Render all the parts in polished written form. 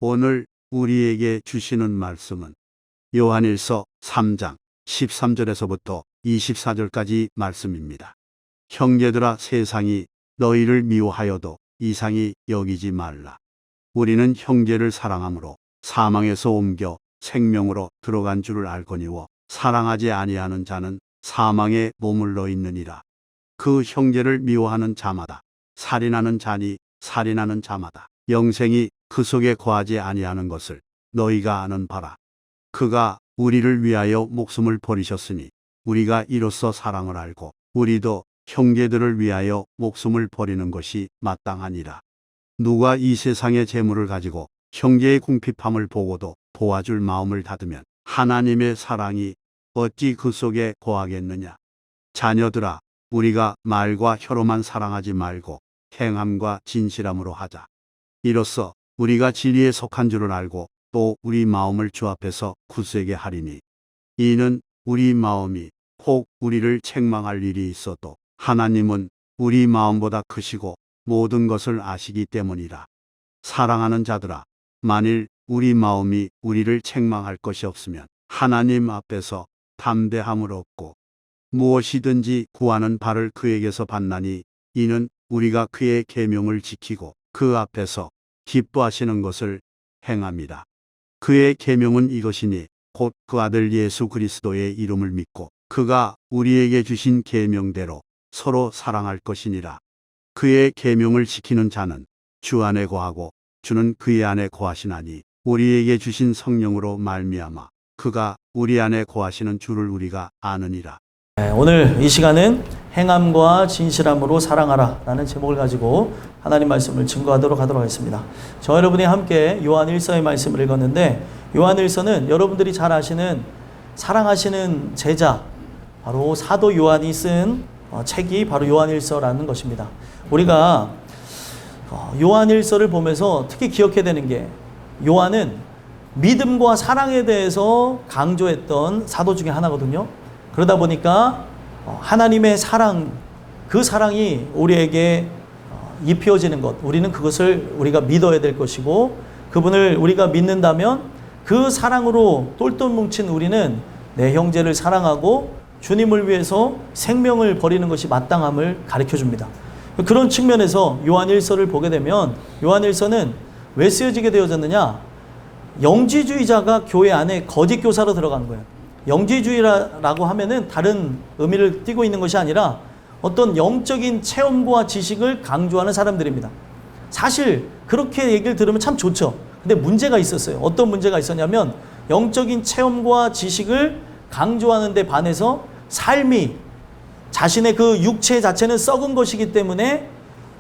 오늘 우리에게 주시는 말씀은 요한일서 3장 13절에서부터 24절까지 말씀입니다. 형제들아, 세상이 너희를 미워하여도 이상히 여기지 말라. 우리는 형제를 사랑함으로 사망에서 옮겨 생명으로 들어간 줄을 알거니와 사랑하지 아니하는 자는 사망에 머물러 있느니라. 그 형제를 미워하는 자마다 살인하는 자니 살인하는 자마다 영생이 그 속에 거하지 아니하는 것을 너희가 아는 바라. 그가 우리를 위하여 목숨을 버리셨으니 우리가 이로써 사랑을 알고 우리도 형제들을 위하여 목숨을 버리는 것이 마땅하니라. 누가 이 세상의 재물을 가지고 형제의 궁핍함을 보고도 도와줄 마음을 닫으면 하나님의 사랑이 어찌 그 속에 거하겠느냐. 자녀들아, 우리가 말과 혀로만 사랑하지 말고 행함과 진실함으로 하자. 이로써 우리가 진리에 속한 줄을 알고 또 우리 마음을 주 앞에서 굳세게 하리니, 이는 우리 마음이 혹 우리를 책망할 일이 있어도 하나님은 우리 마음보다 크시고 모든 것을 아시기 때문이라. 사랑하는 자들아, 만일 우리 마음이 우리를 책망할 것이 없으면 하나님 앞에서 담대함을 얻고 무엇이든지 구하는 바를 그에게서 받나니, 이는 우리가 그의 계명을 지키고 그 앞에서 기뻐하시는 것을 행함이라. 그의 계명은 이것이니 곧 그 아들 예수 그리스도의 이름을 믿고 그가 우리에게 주신 계명대로 서로 사랑할 것이니라. 그의 계명을 지키는 자는 주 안에 거하고 주는 그의 안에 거하시나니, 우리에게 주신 성령으로 말미암아 그가 우리 안에 거하시는 주를 우리가 아느니라. 오늘 이 시간은 행함과 진실함으로 사랑하라 라는 제목을 가지고 하나님 말씀을 증거하도록 하도록 하겠습니다. 저 여러분이 함께 요한 1서의 말씀을 읽었는데, 요한 1서는 여러분들이 잘 아시는 사랑하시는 제자, 바로 사도 요한이 쓴 책이 바로 요한 1서라는 것입니다. 우리가 요한 1서를 보면서 특히 기억해야 되는 게, 요한은 믿음과 사랑에 대해서 강조했던 사도 중에 하나거든요. 그러다 보니까 하나님의 사랑, 그 사랑이 우리에게 입혀지는 것, 우리는 그것을 우리가 믿어야 될 것이고, 그분을 우리가 믿는다면 그 사랑으로 똘똘 뭉친 우리는 내 형제를 사랑하고 주님을 위해서 생명을 버리는 것이 마땅함을 가르쳐 줍니다. 그런 측면에서 요한 1서를 보게 되면, 요한 1서는 왜 쓰여지게 되어졌느냐? 영지주의자가 교회 안에 거짓 교사로 들어가는 거예요. 영지주의라고 하면은 다른 의미를 띠고 있는 것이 아니라 어떤 영적인 체험과 지식을 강조하는 사람들입니다. 사실 그렇게 얘기를 들으면 참 좋죠. 근데 문제가 있었어요. 어떤 문제가 있었냐면, 영적인 체험과 지식을 강조하는 데 반해서 삶이, 자신의 그 육체 자체는 썩은 것이기 때문에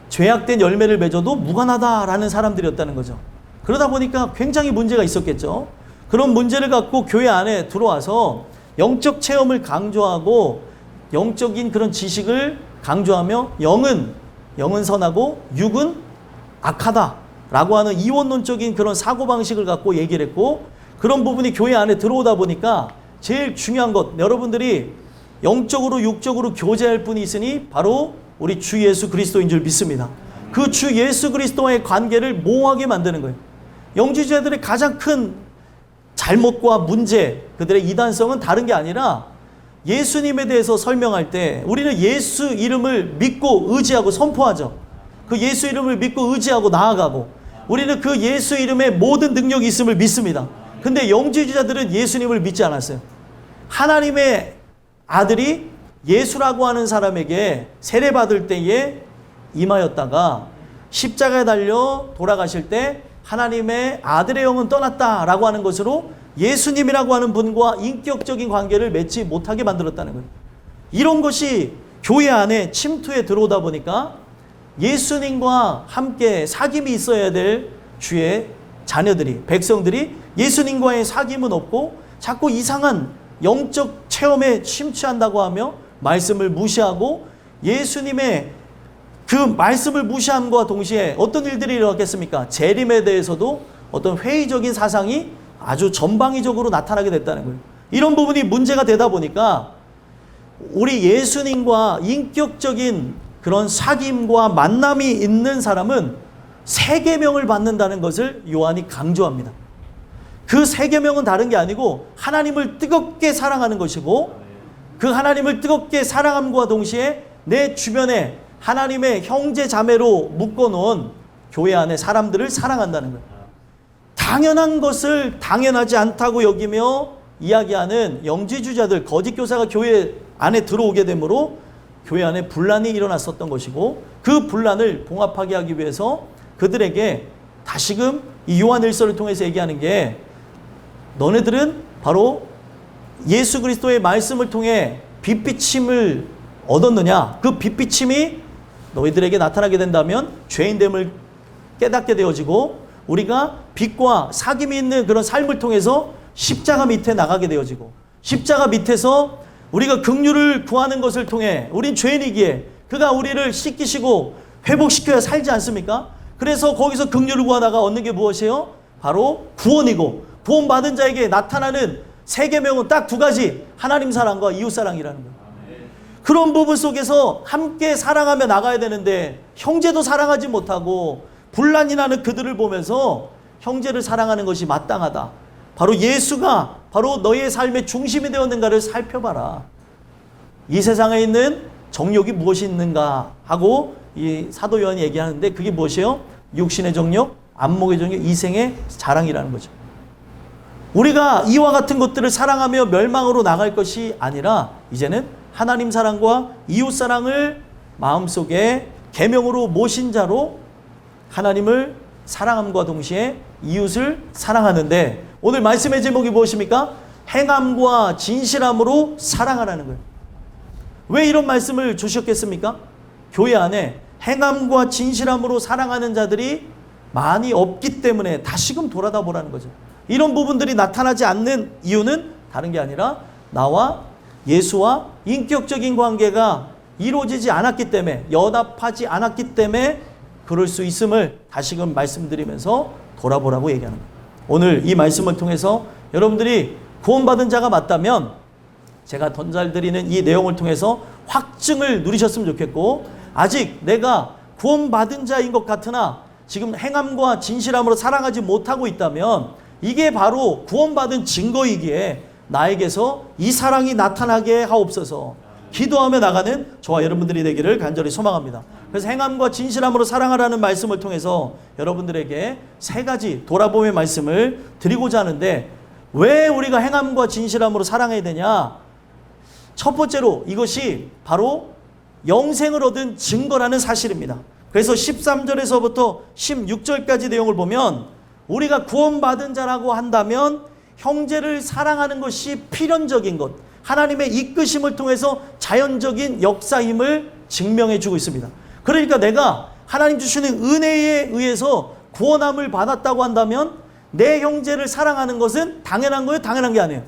죄악된 열매를 맺어도 무관하다라는 사람들이었다는 거죠. 그러다 보니까 굉장히 문제가 있었겠죠. 그런 문제를 갖고 교회 안에 들어와서 영적 체험을 강조하고 영적인 그런 지식을 강조하며 영은 선하고 육은 악하다라고 하는 이원론적인 그런 사고방식을 갖고 얘기를 했고, 그런 부분이 교회 안에 들어오다 보니까 제일 중요한 것, 여러분들이 영적으로 육적으로 교제할 분이 있으니 바로 우리 주 예수 그리스도인 줄 믿습니다. 그 주 예수 그리스도와의 관계를 모호하게 만드는 거예요. 영지주의자들의 가장 큰 잘못과 문제, 그들의 이단성은 다른 게 아니라, 예수님에 대해서 설명할 때 우리는 예수 이름을 믿고 의지하고 선포하죠. 그 예수 이름을 믿고 의지하고 나아가고, 우리는 그 예수 이름에 모든 능력이 있음을 믿습니다. 근데 영지주의자들은 예수님을 믿지 않았어요. 하나님의 아들이 예수라고 하는 사람에게 세례받을 때에 임하였다가 십자가에 달려 돌아가실 때 하나님의 아들의 영은 떠났다라고 하는 것으로 예수님이라고 하는 분과 인격적인 관계를 맺지 못하게 만들었다는 거예요. 이런 것이 교회 안에 침투해 들어오다 보니까 예수님과 함께 사귐이 있어야 될 주의 자녀들이, 백성들이 예수님과의 사귐은 없고 자꾸 이상한 영적 체험에 침투한다고 하며 말씀을 무시하고, 예수님의 그 말씀을 무시함과 동시에 어떤 일들이 일어났겠습니까? 재림에 대해서도 어떤 회의적인 사상이 아주 전방위적으로 나타나게 됐다는 거예요. 이런 부분이 문제가 되다 보니까 우리 예수님과 인격적인 그런 사귐과 만남이 있는 사람은 세 계명을 받는다는 것을 요한이 강조합니다. 그 세 계명은 다른 게 아니고 하나님을 뜨겁게 사랑하는 것이고, 그 하나님을 뜨겁게 사랑함과 동시에 내 주변에 하나님의 형제 자매로 묶어놓은 교회 안에 사람들을 사랑한다는 거예요. 당연한 것을 당연하지 않다고 여기며 이야기하는 영지주자들, 거짓 교사가 교회 안에 들어오게 되므로 교회 안에 분란이 일어났었던 것이고, 그 분란을 봉합하게 하기 위해서 그들에게 다시금 이 요한일서를 통해서 얘기하는 게, 너네들은 바로 예수 그리스도의 말씀을 통해 빛비침을 얻었느냐? 그 빛비침이 너희들에게 나타나게 된다면 죄인됨을 깨닫게 되어지고, 우리가 빛과 사귐이 있는 그런 삶을 통해서 십자가 밑에 나가게 되어지고, 십자가 밑에서 우리가 긍휼을 구하는 것을 통해, 우린 죄인이기에 그가 우리를 씻기시고 회복시켜야 살지 않습니까? 그래서 거기서 긍휼을 구하다가 얻는 게 무엇이에요? 바로 구원이고, 구원받은 자에게 나타나는 세 계명은 딱 두 가지, 하나님 사랑과 이웃 사랑이라는 거예요. 그런 부분 속에서 함께 사랑하며 나가야 되는데, 형제도 사랑하지 못하고 분란이 나는 그들을 보면서 형제를 사랑하는 것이 마땅하다, 바로 예수가 바로 너의 삶의 중심이 되었는가를 살펴봐라. 이 세상에 있는 정욕이 무엇이 있는가 하고 이 사도 요한이 얘기하는데, 그게 무엇이에요? 육신의 정욕, 안목의 정욕, 이생의 자랑이라는 거죠. 우리가 이와 같은 것들을 사랑하며 멸망으로 나갈 것이 아니라, 이제는 하나님 사랑과 이웃 사랑을 마음속에 계명으로 모신 자로 하나님을 사랑함과 동시에 이웃을 사랑하는데, 오늘 말씀의 제목이 무엇입니까? 행함과 진실함으로 사랑하라는 거예요. 왜 이런 말씀을 주셨겠습니까? 교회 안에 행함과 진실함으로 사랑하는 자들이 많이 없기 때문에 다시금 돌아다 보라는 거죠. 이런 부분들이 나타나지 않는 이유는 다른 게 아니라 나와 예수와 인격적인 관계가 이루어지지 않았기 때문에, 연합하지 않았기 때문에 그럴 수 있음을 다시금 말씀드리면서 돌아보라고 얘기하는 거예요. 오늘 이 말씀을 통해서 여러분들이 구원받은 자가 맞다면, 제가 던져드리는 이 내용을 통해서 확증을 누리셨으면 좋겠고, 아직 내가 구원받은 자인 것 같으나 지금 행함과 진실함으로 사랑하지 못하고 있다면, 이게 바로 구원받은 증거이기에 나에게서 이 사랑이 나타나게 하옵소서 기도하며 나가는 저와 여러분들이 되기를 간절히 소망합니다. 그래서 행함과 진실함으로 사랑하라는 말씀을 통해서 여러분들에게 세 가지 돌아봄의 말씀을 드리고자 하는데, 왜 우리가 행함과 진실함으로 사랑해야 되냐? 첫 번째로 이것이 바로 영생을 얻은 증거라는 사실입니다. 그래서 13절에서부터 16절까지 내용을 보면, 우리가 구원받은 자라고 한다면 형제를 사랑하는 것이 필연적인 것, 하나님의 이끄심을 통해서 자연적인 역사임을 증명해 주고 있습니다. 그러니까 내가 하나님 주시는 은혜에 의해서 구원함을 받았다고 한다면 내 형제를 사랑하는 것은 당연한 거예요? 당연한 게 아니에요.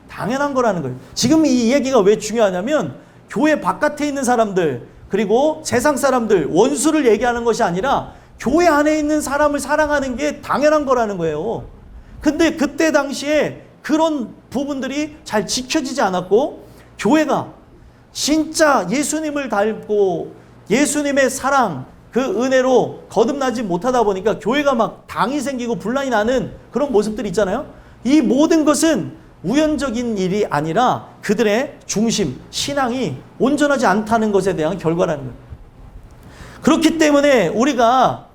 당연한 거라는 거예요. 지금 이 얘기가 왜 중요하냐면, 교회 바깥에 있는 사람들, 그리고 세상 사람들, 원수를 얘기하는 것이 아니라 교회 안에 있는 사람을 사랑하는 게 당연한 거라는 거예요. 근데 그때 당시에 그런 부분들이 잘 지켜지지 않았고, 교회가 진짜 예수님을 닮고 예수님의 사랑, 그 은혜로 거듭나지 못하다 보니까 교회가 막 당이 생기고 분란이 나는 그런 모습들이 있잖아요. 이 모든 것은 우연적인 일이 아니라 그들의 중심, 신앙이 온전하지 않다는 것에 대한 결과라는 거예요. 그렇기 때문에 우리가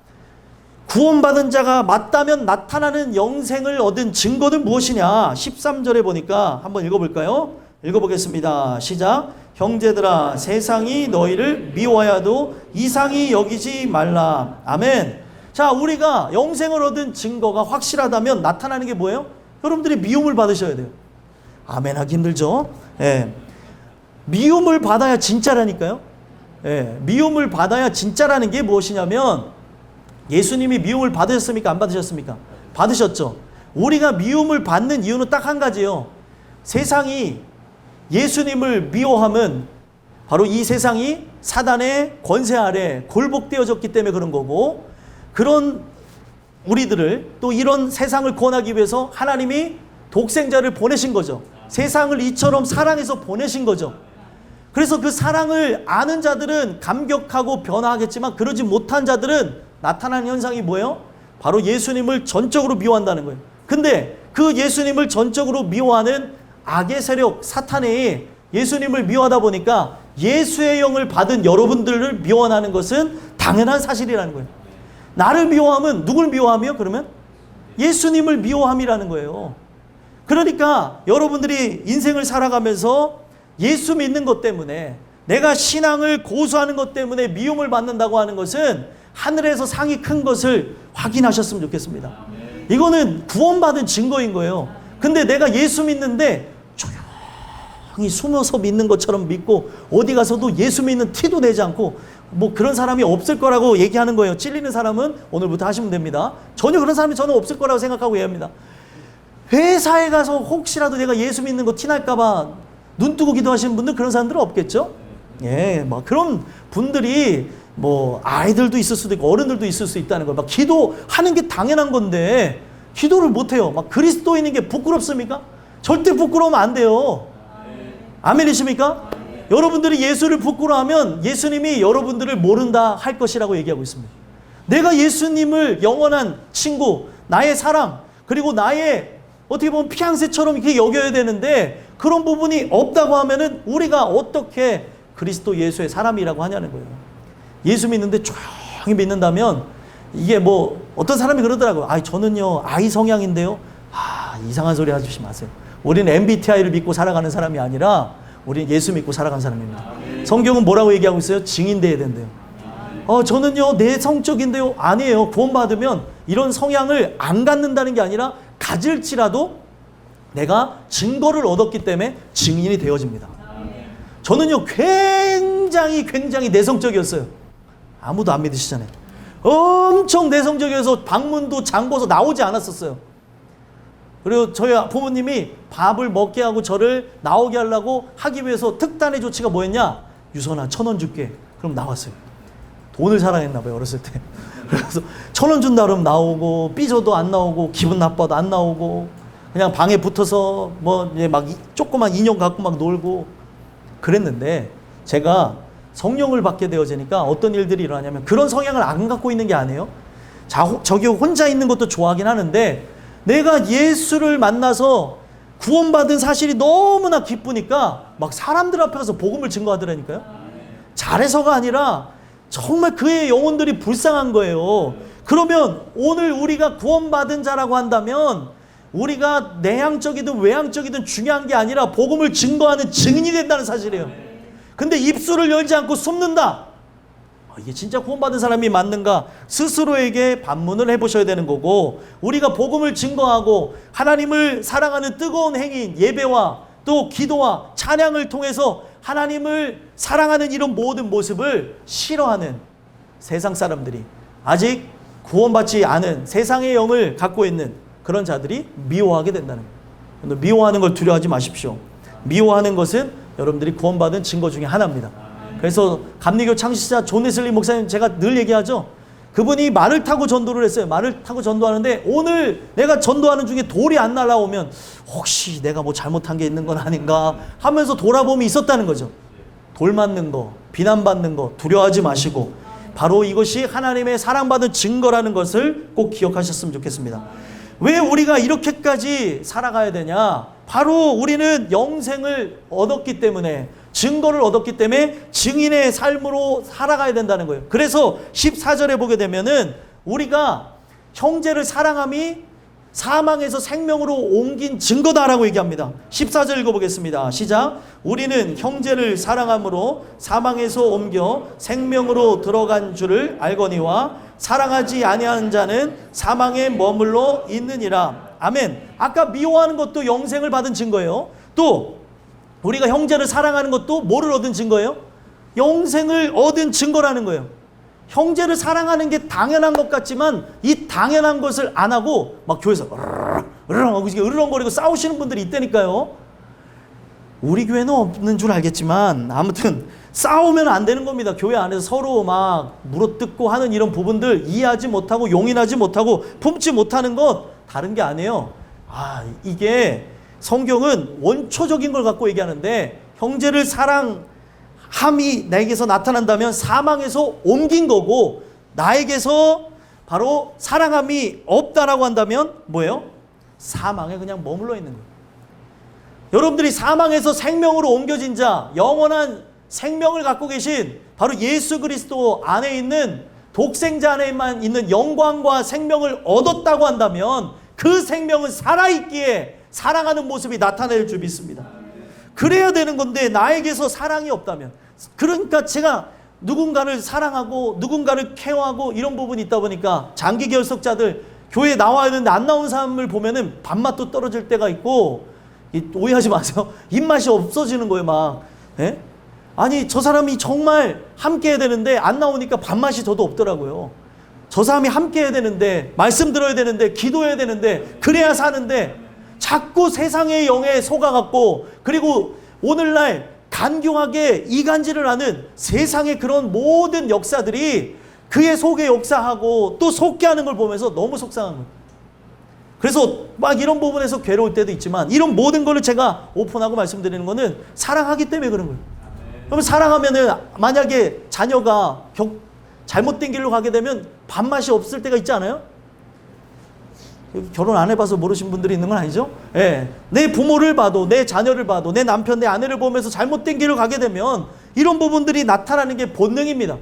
구원받은 자가 맞다면 나타나는 영생을 얻은 증거는 무엇이냐? 13절에 보니까 한번 읽어볼까요? 읽어보겠습니다. 시작. 형제들아, 세상이 너희를 미워하여도 이상히 여기지 말라. 아멘. 자, 우리가 영생을 얻은 증거가 확실하다면 나타나는 게 뭐예요? 여러분들이 미움을 받으셔야 돼요. 아멘 하기 힘들죠? 예. 미움을 받아야 진짜라니까요. 예. 미움을 받아야 진짜라는 게 무엇이냐면, 예수님이 미움을 받으셨습니까? 안 받으셨습니까? 받으셨죠. 우리가 미움을 받는 이유는 딱 한 가지예요. 세상이 예수님을 미워함은 바로 이 세상이 사단의 권세 아래 굴복되어졌기 때문에 그런 거고, 그런 우리들을, 또 이런 세상을 구원하기 위해서 하나님이 독생자를 보내신 거죠. 세상을 이처럼 사랑해서 보내신 거죠. 그래서 그 사랑을 아는 자들은 감격하고 변화하겠지만, 그러지 못한 자들은 나타나는 현상이 뭐예요? 바로 예수님을 전적으로 미워한다는 거예요. 근데 그 예수님을 전적으로 미워하는 악의 세력 사탄이 예수님을 미워하다 보니까 예수의 영을 받은 여러분들을 미워하는 것은 당연한 사실이라는 거예요. 나를 미워하면 누굴 미워하며? 그러면 예수님을 미워함이라는 거예요. 그러니까 여러분들이 인생을 살아가면서 예수 믿는 것 때문에, 내가 신앙을 고수하는 것 때문에 미움을 받는다고 하는 것은 하늘에서 상이 큰 것을 확인하셨으면 좋겠습니다. 이거는 구원받은 증거인 거예요. 근데 내가 예수 믿는데 조용히 숨어서 믿는 것처럼 믿고 어디 가서도 예수 믿는 티도 내지 않고 뭐 그런 사람이 없을 거라고 얘기하는 거예요. 찔리는 사람은 오늘부터 하시면 됩니다. 전혀 그런 사람이 저는 없을 거라고 생각하고 얘기합니다. 회사에 가서 혹시라도 내가 예수 믿는 거 티날까 봐 눈 뜨고 기도하시는 분들, 그런 사람들은 없겠죠? 예, 막 그런 분들이 뭐 아이들도 있을 수도 있고 어른들도 있을 수 있다는 거예요. 막 기도하는 게 당연한 건데 기도를 못 해요. 막 그리스도인인 게 부끄럽습니까? 절대 부끄러우면 안 돼요. 아멘이십니까? 여러분들이 예수를 부끄러워하면 예수님이 여러분들을 모른다 할 것이라고 얘기하고 있습니다. 내가 예수님을 영원한 친구, 나의 사랑, 그리고 나의 어떻게 보면 피앙세처럼 이렇게 여겨야 되는데 그런 부분이 없다고 하면은 우리가 어떻게 그리스도 예수의 사람이라고 하냐는 거예요. 예수 믿는데 조용히 믿는다면, 이게 뭐 어떤 사람이 그러더라고요. 저는요 아이 성향인데요. 이상한 소리 하지 마세요. 우리는 MBTI를 믿고 살아가는 사람이 아니라 우리는 예수 믿고 살아가는 사람입니다. 성경은 뭐라고 얘기하고 있어요? 증인돼야 된대요. 저는요 내성적인데요. 아니에요. 구원받으면 이런 성향을 안 갖는다는 게 아니라 가질지라도 내가 증거를 얻었기 때문에 증인이 되어집니다. 저는요 굉장히 내성적이었어요. 아무도 안 믿으시잖아요. 엄청 내성적이어서 방문도 잠궈서 나오지 않았었어요. 그리고 저희 부모님이 밥을 먹게 하고 저를 나오게 하려고 하기 위해서 특단의 조치가 뭐였냐? 유선아 1,000원 줄게. 그럼 나왔어요. 돈을 사랑했나 봐요, 어렸을 때. 그래서 1,000원 준다 그러면 나오고, 삐져도 안 나오고, 기분 나빠도 안 나오고, 그냥 방에 붙어서 뭐 막 조그만 인형 갖고 막 놀고 그랬는데, 제가 성령을 받게 되어지니까 어떤 일들이 일어나냐면, 그런 성향을 안 갖고 있는 게 아니에요. 저기 혼자 있는 것도 좋아하긴 하는데 내가 예수를 만나서 구원받은 사실이 너무나 기쁘니까 막 사람들 앞에 가서 복음을 증거하더라니까요. 잘해서가 아니라 정말 그의 영혼들이 불쌍한 거예요. 그러면 오늘 우리가 구원받은 자라고 한다면 우리가 내향적이든 외향적이든 중요한 게 아니라 복음을 증거하는 증인이 된다는 사실이에요. 근데 입술을 열지 않고 숨는다. 이게 진짜 구원받은 사람이 맞는가? 스스로에게 반문을 해보셔야 되는 거고, 우리가 복음을 증거하고 하나님을 사랑하는 뜨거운 행인, 예배와 또 기도와 찬양을 통해서 하나님을 사랑하는 이런 모든 모습을 싫어하는 세상 사람들이, 아직 구원받지 않은 세상의 영을 갖고 있는 그런 자들이 미워하게 된다는 거예요. 미워하는 걸 두려워하지 마십시오. 미워하는 것은 여러분들이 구원받은 증거 중에 하나입니다. 그래서 감리교 창시자 존 웨슬리 목사님, 제가 늘 얘기하죠. 그분이 말을 타고 전도를 했어요. 말을 타고 전도하는데 오늘 내가 전도하는 중에 돌이 안 날아오면 혹시 내가 뭐 잘못한 게 있는 건 아닌가 하면서 돌아봄이 있었다는 거죠. 돌 맞는 거, 비난받는 거 두려워하지 마시고, 바로 이것이 하나님의 사랑받은 증거라는 것을 꼭 기억하셨으면 좋겠습니다. 왜 우리가 이렇게까지 살아가야 되냐? 바로 우리는 영생을 얻었기 때문에, 증거를 얻었기 때문에 증인의 삶으로 살아가야 된다는 거예요. 그래서 14절에 보게 되면은 우리가 형제를 사랑함이 사망에서 생명으로 옮긴 증거다라고 얘기합니다. 14절 읽어보겠습니다. 시작. 우리는 형제를 사랑함으로 사망에서 옮겨 생명으로 들어간 줄을 알거니와 사랑하지 아니하는 자는 사망에 머물러 있느니라. 아멘. 아까 미워하는 것도 영생을 받은 증거예요. 또 우리가 형제를 사랑하는 것도 뭐를 얻은 증거예요? 영생을 얻은 증거라는 거예요. 형제를 사랑하는 게 당연한 것 같지만 이 당연한 것을 안 하고 막 교회에서 으르렁거리고 싸우시는 분들이 있다니까요. 우리 교회는 없는 줄 알겠지만 아무튼 싸우면 안 되는 겁니다. 교회 안에서 서로 막 물어뜯고 하는 이런 부분들 이해하지 못하고 용인하지 못하고 품지 못하는 것 다른 게 아니에요. 이게 성경은 원초적인 걸 갖고 얘기하는데, 형제를 사랑함이 나에게서 나타난다면 사망에서 옮긴 거고, 나에게서 바로 사랑함이 없다라고 한다면 뭐예요? 사망에 그냥 머물러 있는 거예요. 여러분들이 사망에서 생명으로 옮겨진 자, 영원한 생명을 갖고 계신 바로 예수 그리스도 안에 있는 독생자 안에만 있는 영광과 생명을 얻었다고 한다면 그 생명은 살아있기에 사랑하는 모습이 나타낼 줄 믿습니다. 그래야 되는 건데 나에게서 사랑이 없다면, 그러니까 제가 누군가를 사랑하고 누군가를 케어하고 이런 부분이 있다 보니까 장기 결석자들 교회에 나와야 되는데 안 나온 사람을 보면은 밥맛도 떨어질 때가 있고, 오해하지 마세요. 입맛이 없어지는 거예요, 막. 예? 아니, 저 사람이 정말 함께 해야 되는데 안 나오니까 밥맛이 저도 없더라고요. 저 사람이 함께 해야 되는데, 말씀 들어야 되는데, 기도해야 되는데, 그래야 사는데 자꾸 세상의 영에 속아갖고, 그리고 오늘날 간교하게 이간질을 하는 세상의 그런 모든 역사들이 그의 속에 역사하고 또 속게 하는 걸 보면서 너무 속상한 거예요. 그래서 막 이런 부분에서 괴로울 때도 있지만, 이런 모든 거를 제가 오픈하고 말씀드리는 거는 사랑하기 때문에 그런 거예요. 그러면 사랑하면은 만약에 자녀가 잘못된 길로 가게 되면 밥맛이 없을 때가 있지 않아요? 결혼 안 해봐서 모르신 분들이 있는 건 아니죠? 예. 내 부모를 봐도, 내 자녀를 봐도, 내 남편, 내 아내를 보면서 잘못된 길을 가게 되면 이런 부분들이 나타나는 게 본능입니다.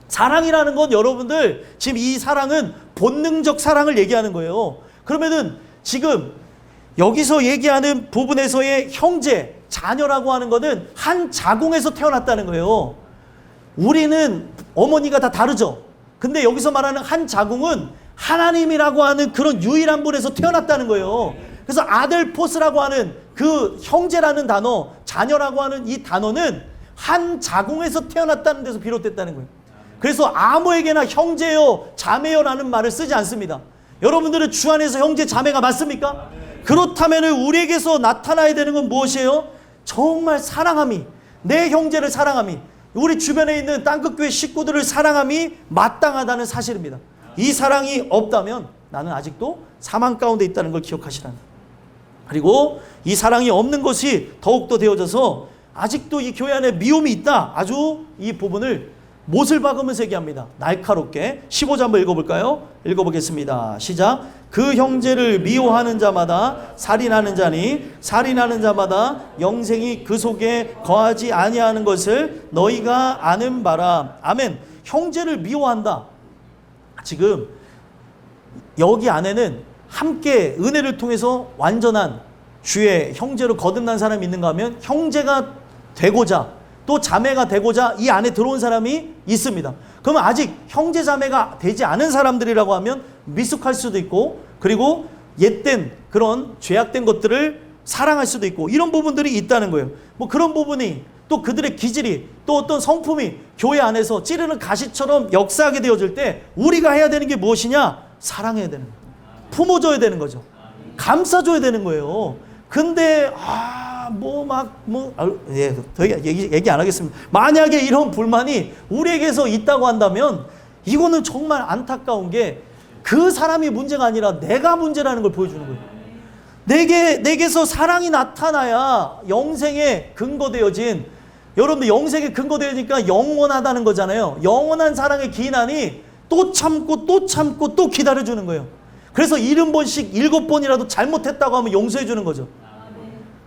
사랑이라는 건 여러분들, 지금 이 사랑은 본능적 사랑을 얘기하는 거예요. 그러면은 지금 여기서 얘기하는 부분에서의 형제, 자녀라고 하는 거는 한 자궁에서 태어났다는 거예요. 우리는 어머니가 다 다르죠. 근데 여기서 말하는 한 자궁은 하나님이라고 하는 그런 유일한 분에서 태어났다는 거예요. 그래서 아델포스라고 하는 그 형제라는 단어, 자녀라고 하는 이 단어는 한 자궁에서 태어났다는 데서 비롯됐다는 거예요. 그래서 아무에게나 형제요, 자매요라는 말을 쓰지 않습니다. 여러분들은 주 안에서 형제, 자매가 맞습니까? 그렇다면 우리에게서 나타나야 되는 건 무엇이에요? 정말 사랑함이, 내 형제를 사랑함이, 우리 주변에 있는 땅끝교회 식구들을 사랑함이 마땅하다는 사실입니다. 이 사랑이 없다면 나는 아직도 사망 가운데 있다는 걸 기억하시라는. 그리고 이 사랑이 없는 것이 더욱더 되어져서 아직도 이 교회 안에 미움이 있다. 아주 이 부분을 못을 박으면서 얘기합니다. 날카롭게. 15절 한번 읽어볼까요? 읽어보겠습니다. 시작. 그 형제를 미워하는 자마다 살인하는 자니 살인하는 자마다 영생이 그 속에 거하지 아니하는 것을 너희가 아는 바라. 아멘. 형제를 미워한다. 지금 여기 안에는 함께 은혜를 통해서 완전한 주의 형제로 거듭난 사람이 있는가 하면 형제가 되고자 또 자매가 되고자 이 안에 들어온 사람이 있습니다. 그러면 아직 형제 자매가 되지 않은 사람들이라고 하면 미숙할 수도 있고, 그리고 옛된 그런 죄악된 것들을 사랑할 수도 있고, 이런 부분들이 있다는 거예요. 뭐 그런 부분이 또 그들의 기질이 또 어떤 성품이 교회 안에서 찌르는 가시처럼 역사하게 되어질 때 우리가 해야 되는 게 무엇이냐? 사랑해야 되는 거예요. 품어줘야 되는 거죠. 감싸줘야 되는 거예요. 근데 더 얘기 안 하겠습니다. 만약에 이런 불만이 우리에게서 있다고 한다면 이거는 정말 안타까운 게 그 사람이 문제가 아니라 내가 문제라는 걸 보여주는 거예요. 내게서 사랑이 나타나야 영생에 근거되어진, 여러분들 영생에 근거되니까 영원하다는 거잖아요. 영원한 사랑의 기인하니 또 참고 또 참고 또 기다려주는 거예요. 그래서 70번씩 7번이라도 잘못했다고 하면 용서해 주는 거죠.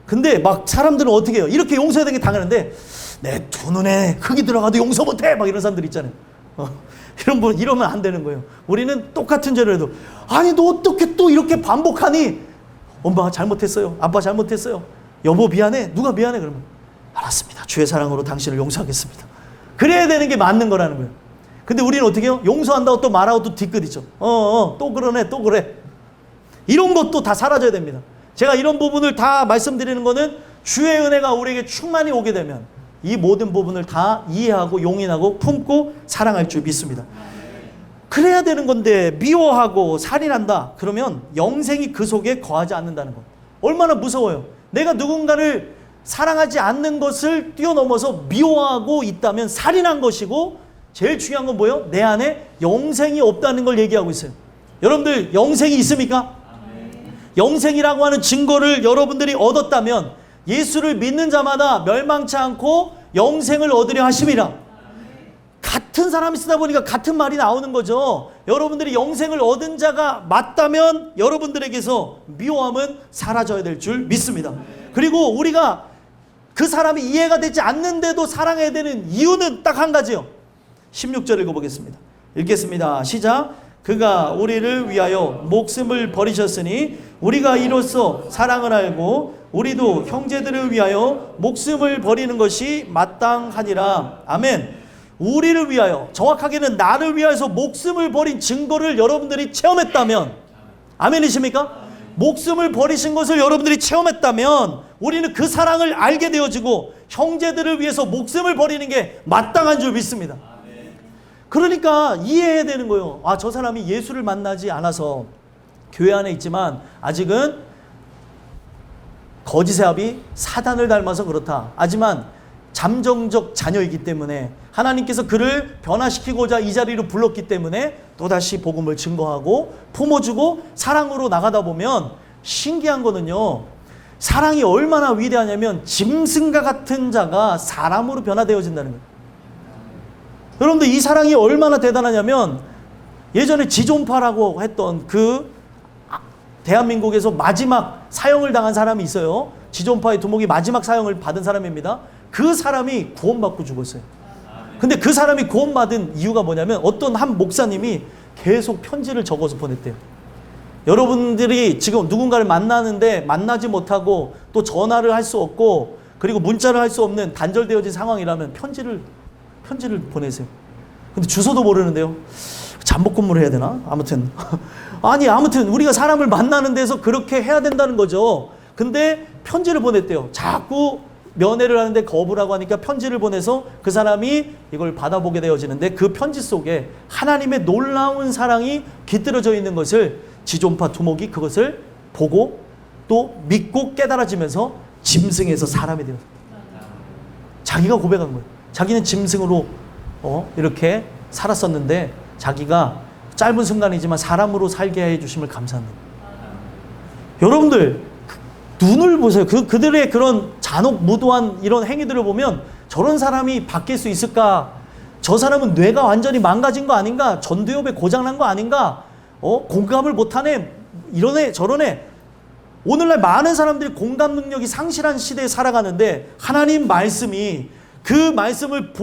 근데 막 사람들은 어떻게 해요? 이렇게 용서해야 되는 게 당연한데 내 두 눈에 흙이 들어가도 용서 못해 막 이런 사람들 있잖아요. 이런 분 이러면 안 되는 거예요. 우리는 똑같은 죄를 해도 아니 너 어떻게 또 이렇게 반복하니? 엄마가 잘못했어요. 아빠 잘못했어요. 여보 미안해. 누가 미안해? 그러면 알았습니다. 주의 사랑으로 당신을 용서하겠습니다. 그래야 되는 게 맞는 거라는 거예요. 근데 우리는 어떻게 해요? 용서한다고 또 말하고 또 뒤끝이죠. 또 그러네 또 그래. 이런 것도 다 사라져야 됩니다. 제가 이런 부분을 다 말씀드리는 거는 주의 은혜가 우리에게 충만히 오게 되면 이 모든 부분을 다 이해하고 용인하고 품고 사랑할 줄 믿습니다. 그래야 되는 건데 미워하고 살인한다. 그러면 영생이 그 속에 거하지 않는다는 것. 얼마나 무서워요. 내가 누군가를 사랑하지 않는 것을 뛰어넘어서 미워하고 있다면 살인한 것이고, 제일 중요한 건 뭐예요? 내 안에 영생이 없다는 걸 얘기하고 있어요. 여러분들 영생이 있습니까? 영생이라고 하는 증거를 여러분들이 얻었다면 예수를 믿는 자마다 멸망치 않고 영생을 얻으려 하심이라. 같은 같은 사람이 쓰다 보니까 같은 말이 나오는 거죠. 여러분들이 영생을 얻은 자가 맞다면 여러분들에게서 미워함은 사라져야 될 줄 믿습니다. 그리고 우리가 그 사람이 이해가 되지 않는데도 사랑해야 되는 이유는 딱 한 가지요. 16절 읽어보겠습니다. 읽겠습니다. 시작. 그가 우리를 위하여 목숨을 버리셨으니 우리가 이로써 사랑을 알고 우리도 형제들을 위하여 목숨을 버리는 것이 마땅하니라. 아멘. 우리를 위하여, 정확하게는 나를 위하여서 목숨을 버린 증거를 여러분들이 체험했다면, 아멘이십니까? 목숨을 버리신 것을 여러분들이 체험했다면 우리는 그 사랑을 알게 되어지고 형제들을 위해서 목숨을 버리는 게 마땅한 줄 믿습니다. 그러니까 이해해야 되는 거예요. 아, 저 사람이 예수를 만나지 않아서 교회 안에 있지만 아직은 거짓의 아비 사단을 닮아서 그렇다. 하지만 잠정적 자녀이기 때문에 하나님께서 그를 변화시키고자 이 자리로 불렀기 때문에 또다시 복음을 증거하고 품어주고 사랑으로 나가다 보면 신기한 거는요, 사랑이 얼마나 위대하냐면 짐승과 같은 자가 사람으로 변화되어진다는 거예요. 여러분들, 이 사랑이 얼마나 대단하냐면 예전에 지존파라고 했던 그 대한민국에서 마지막 사형을 당한 사람이 있어요. 지존파의 두목이 마지막 사형을 받은 사람입니다. 그 사람이 구원받고 죽었어요. 근데 그 사람이 구원받은 이유가 뭐냐면 어떤 한 목사님이 계속 편지를 적어서 보냈대요. 여러분들이 지금 누군가를 만나는데 만나지 못하고 또 전화를 할 수 없고 그리고 문자를 할 수 없는 단절되어진 상황이라면 편지를 보내세요. 근데 주소도 모르는데요. 잠복 근무를 해야 되나? 아무튼 아무튼 우리가 사람을 만나는 데서 그렇게 해야 된다는 거죠. 근데 편지를 보냈대요. 자꾸 면회를 하는데 거부라고 하니까 편지를 보내서 그 사람이 이걸 받아보게 되어지는데 그 편지 속에 하나님의 놀라운 사랑이 깃들어져 있는 것을 지존파 두목이 그것을 보고 또 믿고 깨달아지면서 짐승에서 사람이 되었어요. 자기가 고백한 거예요. 자기는 짐승으로 이렇게 살았었는데 자기가 짧은 순간이지만 사람으로 살게 해주심을 감사합니다. 여러분들 눈을 보세요. 그들의 그런 잔혹 무도한 이런 행위들을 보면 저런 사람이 바뀔 수 있을까? 저 사람은 뇌가 완전히 망가진 거 아닌가? 전두엽에 고장난 거 아닌가? 공감을 못하네. 이러네 저러네. 오늘날 많은 사람들이 공감 능력이 상실한 시대에 살아가는데 하나님 말씀이 그 말씀을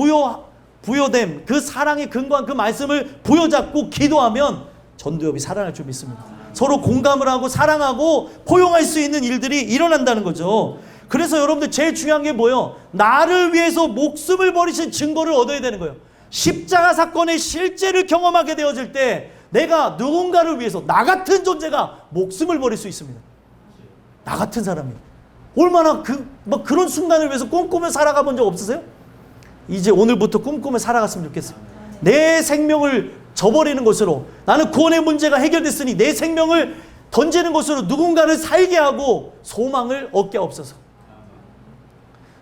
부여됨, 그 사랑에 근거한 그 말씀을 부여잡고 기도하면 전두엽이 살아날 줄 믿습니다. 서로 공감을 하고 사랑하고 포용할 수 있는 일들이 일어난다는 거죠. 그래서 여러분들 제일 중요한 게 뭐예요? 나를 위해서 목숨을 버리신 증거를 얻어야 되는 거예요. 십자가 사건의 실제를 경험하게 되어질 때 내가 누군가를 위해서 나 같은 존재가 목숨을 버릴 수 있습니다. 나 같은 사람이. 얼마나 그런 순간을 위해서 꿈꾸며 살아가 본 적 없으세요? 이제 오늘부터 꿈꾸며 살아갔으면 좋겠어요. 내 생명을 저버리는 것으로 나는 구원의 문제가 해결됐으니 내 생명을 던지는 것으로 누군가를 살게 하고 소망을 얻게 없어서.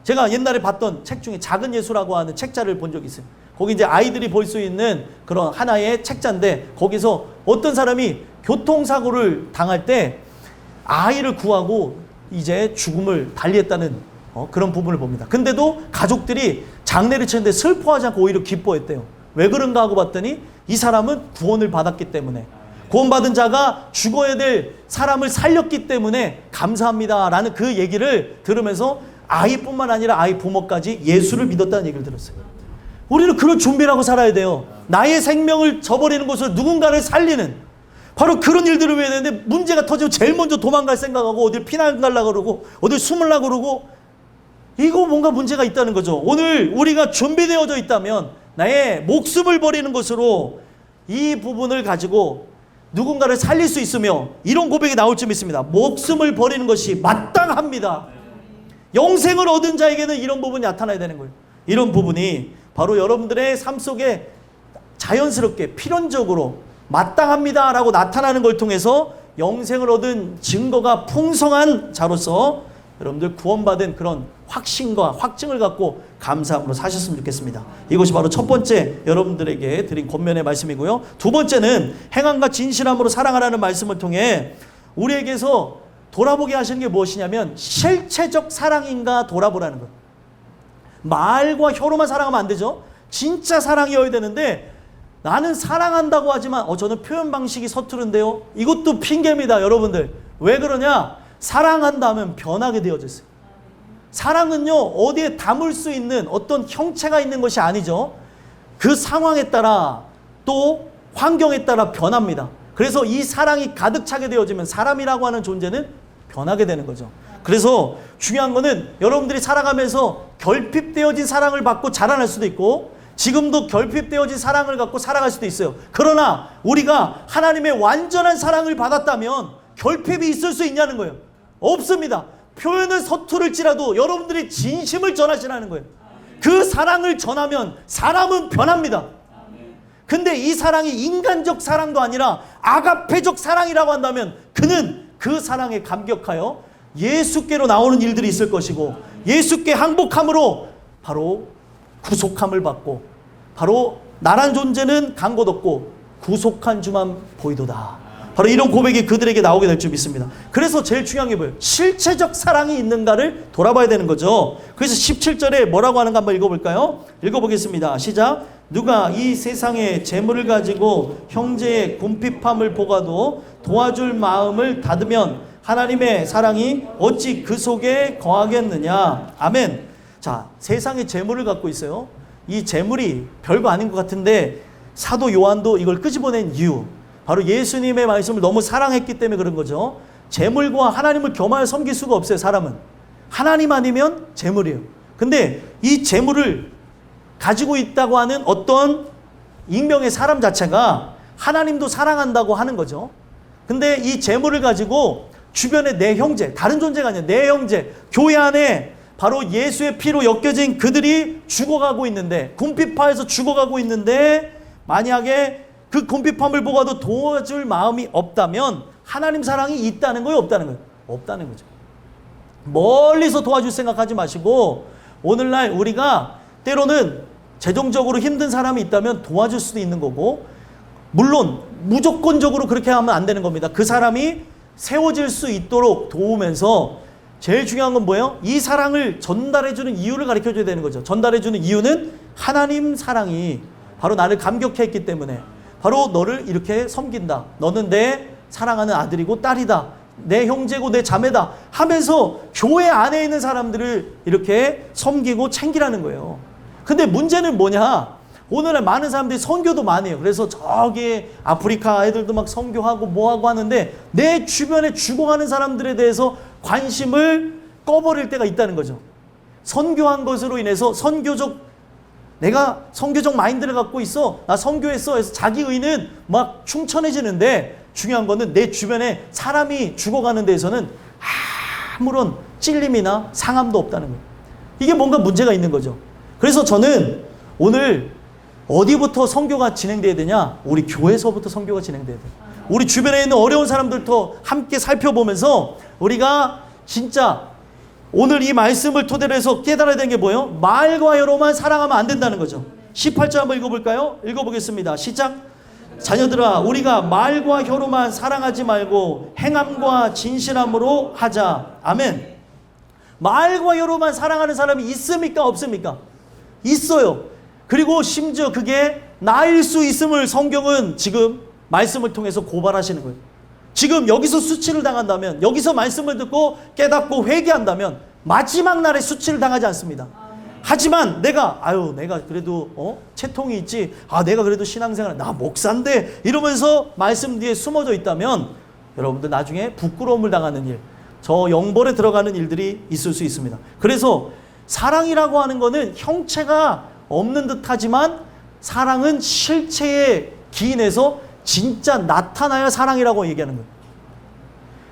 제가 옛날에 봤던 책 중에 작은 예수라고 하는 책자를 본 적이 있어요. 거기 이제 아이들이 볼 수 있는 그런 하나의 책자인데 거기서 어떤 사람이 교통사고를 당할 때 아이를 구하고 이제 죽음을 달리했다는 그런 부분을 봅니다. 근데도 가족들이 장례를 치는데 슬퍼하지 않고 오히려 기뻐했대요. 왜 그런가 하고 봤더니 이 사람은 구원을 받았기 때문에, 구원받은 자가 죽어야 될 사람을 살렸기 때문에 감사합니다 라는 그 얘기를 들으면서 아이뿐만 아니라 아이 부모까지 예수를 믿었다는 얘기를 들었어요. 우리는 그런 준비를 하고 살아야 돼요. 나의 생명을 저버리는 것으로 누군가를 살리는, 바로 그런 일들을 해야 되는데 문제가 터지면 제일 먼저 도망갈 생각하고 어딜 피난 가려고 그러고 어딜 숨으려고 그러고, 이거 뭔가 문제가 있다는 거죠. 오늘 우리가 준비되어져 있다면 나의 목숨을 버리는 것으로 이 부분을 가지고 누군가를 살릴 수 있으며 이런 고백이 나올 줄 믿습니다. 목숨을 버리는 것이 마땅합니다. 영생을 얻은 자에게는 이런 부분이 나타나야 되는 거예요. 이런 부분이 바로 여러분들의 삶 속에 자연스럽게 필연적으로 마땅합니다 라고 나타나는 걸 통해서 영생을 얻은 증거가 풍성한 자로서 여러분들 구원받은 그런 확신과 확증을 갖고 감사함으로 사셨으면 좋겠습니다. 이것이 바로 첫 번째 여러분들에게 드린 권면의 말씀이고요. 두 번째는 행함과 진실함으로 사랑하라는 말씀을 통해 우리에게서 돌아보게 하시는 게 무엇이냐면 실체적 사랑인가 돌아보라는 거예요. 말과 혀로만 사랑하면 안 되죠. 진짜 사랑이어야 되는데 나는 사랑한다고 하지만 저는 표현 방식이 서투른데요. 이것도 핑계입니다, 여러분들. 왜 그러냐? 사랑한다면 변하게 되어져 있어요. 사랑은요, 어디에 담을 수 있는 어떤 형체가 있는 것이 아니죠. 그 상황에 따라 또 환경에 따라 변합니다. 그래서 이 사랑이 가득 차게 되어지면 사람이라고 하는 존재는 변하게 되는 거죠. 그래서 중요한 거는 여러분들이 살아가면서 결핍되어진 사랑을 받고 자라날 수도 있고 지금도 결핍되어진 사랑을 갖고 살아갈 수도 있어요. 그러나 우리가 하나님의 완전한 사랑을 받았다면 결핍이 있을 수 있냐는 거예요. 없습니다. 표현은 서투를지라도 여러분들이 진심을 전하시라는 거예요. 그 사랑을 전하면 사람은 변합니다. 근데 이 사랑이 인간적 사랑도 아니라 아가페적 사랑이라고 한다면 그는 그 사랑에 감격하여 예수께로 나오는 일들이 있을 것이고 예수께 항복함으로 바로 구속함을 받고 바로 나란 존재는 간 것 없고 구속한 주만 보이도다. 바로 이런 고백이 그들에게 나오게 될 줄 믿습니다. 그래서 제일 중요한 게 뭐예요? 실체적 사랑이 있는가를 돌아봐야 되는 거죠. 그래서 17절에 뭐라고 하는가 한번 읽어볼까요? 읽어보겠습니다. 시작. 누가 이 세상에 재물을 가지고 형제의 궁핍함을 보가도 도와줄 마음을 닫으면 하나님의 사랑이 어찌 그 속에 거하겠느냐. 아멘. 자, 세상에 재물을 갖고 있어요. 이 재물이 별거 아닌 것 같은데 사도 요한도 이걸 끄집어낸 이유, 바로 예수님의 말씀을 너무 사랑했기 때문에 그런 거죠. 재물과 하나님을 겸하여 섬길 수가 없어요. 사람은 하나님 아니면 재물이에요. 근데 이 재물을 가지고 있다고 하는 어떤 익명의 사람 자체가 하나님도 사랑한다고 하는 거죠. 근데 이 재물을 가지고 주변에 내 형제, 다른 존재가 아니라 내 형제, 교회 안에 바로 예수의 피로 엮여진 그들이 죽어가고 있는데, 궁핍하에서 죽어가고 있는데 만약에 그 궁핍함을 보고도 도와줄 마음이 없다면 하나님 사랑이 있다는 거예요, 없다는 거예요? 없다는 거죠. 멀리서 도와줄 생각하지 마시고 오늘날 우리가 때로는 재정적으로 힘든 사람이 있다면 도와줄 수도 있는 거고, 물론 무조건적으로 그렇게 하면 안 되는 겁니다. 그 사람이 세워질 수 있도록 도우면서 제일 중요한 건 뭐예요? 이 사랑을 전달해주는 이유를 가르쳐줘야 되는 거죠. 전달해주는 이유는 하나님 사랑이 바로 나를 감격해 했기 때문에 바로 너를 이렇게 섬긴다. 너는 내 사랑하는 아들이고 딸이다. 내 형제고 내 자매다 하면서 교회 안에 있는 사람들을 이렇게 섬기고 챙기라는 거예요. 근데 문제는 뭐냐? 오늘날 많은 사람들이 선교도 많이 해요. 그래서 저기 아프리카 애들도 막 선교하고 뭐하고 하는데 내 주변에 죽어가는 사람들에 대해서 관심을 꺼버릴 때가 있다는 거죠. 선교한 것으로 인해서 내가 선교적 마인드를 갖고 있어. 나 선교했어. 해서 자기 의는 막 충천해지는데 중요한 거는 내 주변에 사람이 죽어가는 데에서는 아무런 찔림이나 상함도 없다는 거예요. 이게 뭔가 문제가 있는 거죠. 그래서 저는 오늘 어디부터 선교가 진행돼야 되냐? 우리 교회에서부터 선교가 진행돼야 돼요. 우리 주변에 있는 어려운 사람들도 함께 살펴보면서 우리가 진짜 오늘 이 말씀을 토대로 해서 깨달아야 되는 게 뭐예요? 말과 혀로만 사랑하면 안 된다는 거죠. 18절 한번 읽어볼까요? 읽어보겠습니다. 시작. 자녀들아, 우리가 말과 혀로만 사랑하지 말고 행함과 진실함으로 하자. 아멘. 말과 혀로만 사랑하는 사람이 있습니까? 없습니까? 있어요. 그리고 심지어 그게 나일 수 있음을 성경은 지금 말씀을 통해서 고발하시는 거예요. 지금 여기서 수치를 당한다면, 여기서 말씀을 듣고 깨닫고 회개한다면 마지막 날에 수치를 당하지 않습니다. 하지만 내가 그래도 채통이 있지, 내가 그래도 신앙생활, 나 목사인데 이러면서 말씀 뒤에 숨어져 있다면 여러분들 나중에 부끄러움을 당하는 일, 저 영벌에 들어가는 일들이 있을 수 있습니다. 그래서 사랑이라고 하는 거는 형체가 없는 듯 하지만 사랑은 실체에 기인해서 진짜 나타나야 사랑이라고 얘기하는 거예요.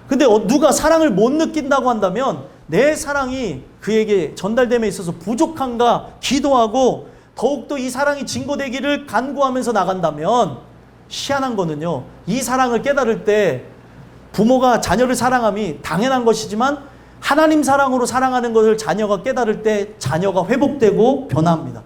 근데 누가 사랑을 못 느낀다고 한다면 내 사랑이 그에게 전달됨에 있어서 부족한가 기도하고 더욱더 이 사랑이 증거되기를 간구하면서 나간다면, 희한한 거는요, 이 사랑을 깨달을 때 부모가 자녀를 사랑함이 당연한 것이지만 하나님 사랑으로 사랑하는 것을 자녀가 깨달을 때 자녀가 회복되고 변화합니다.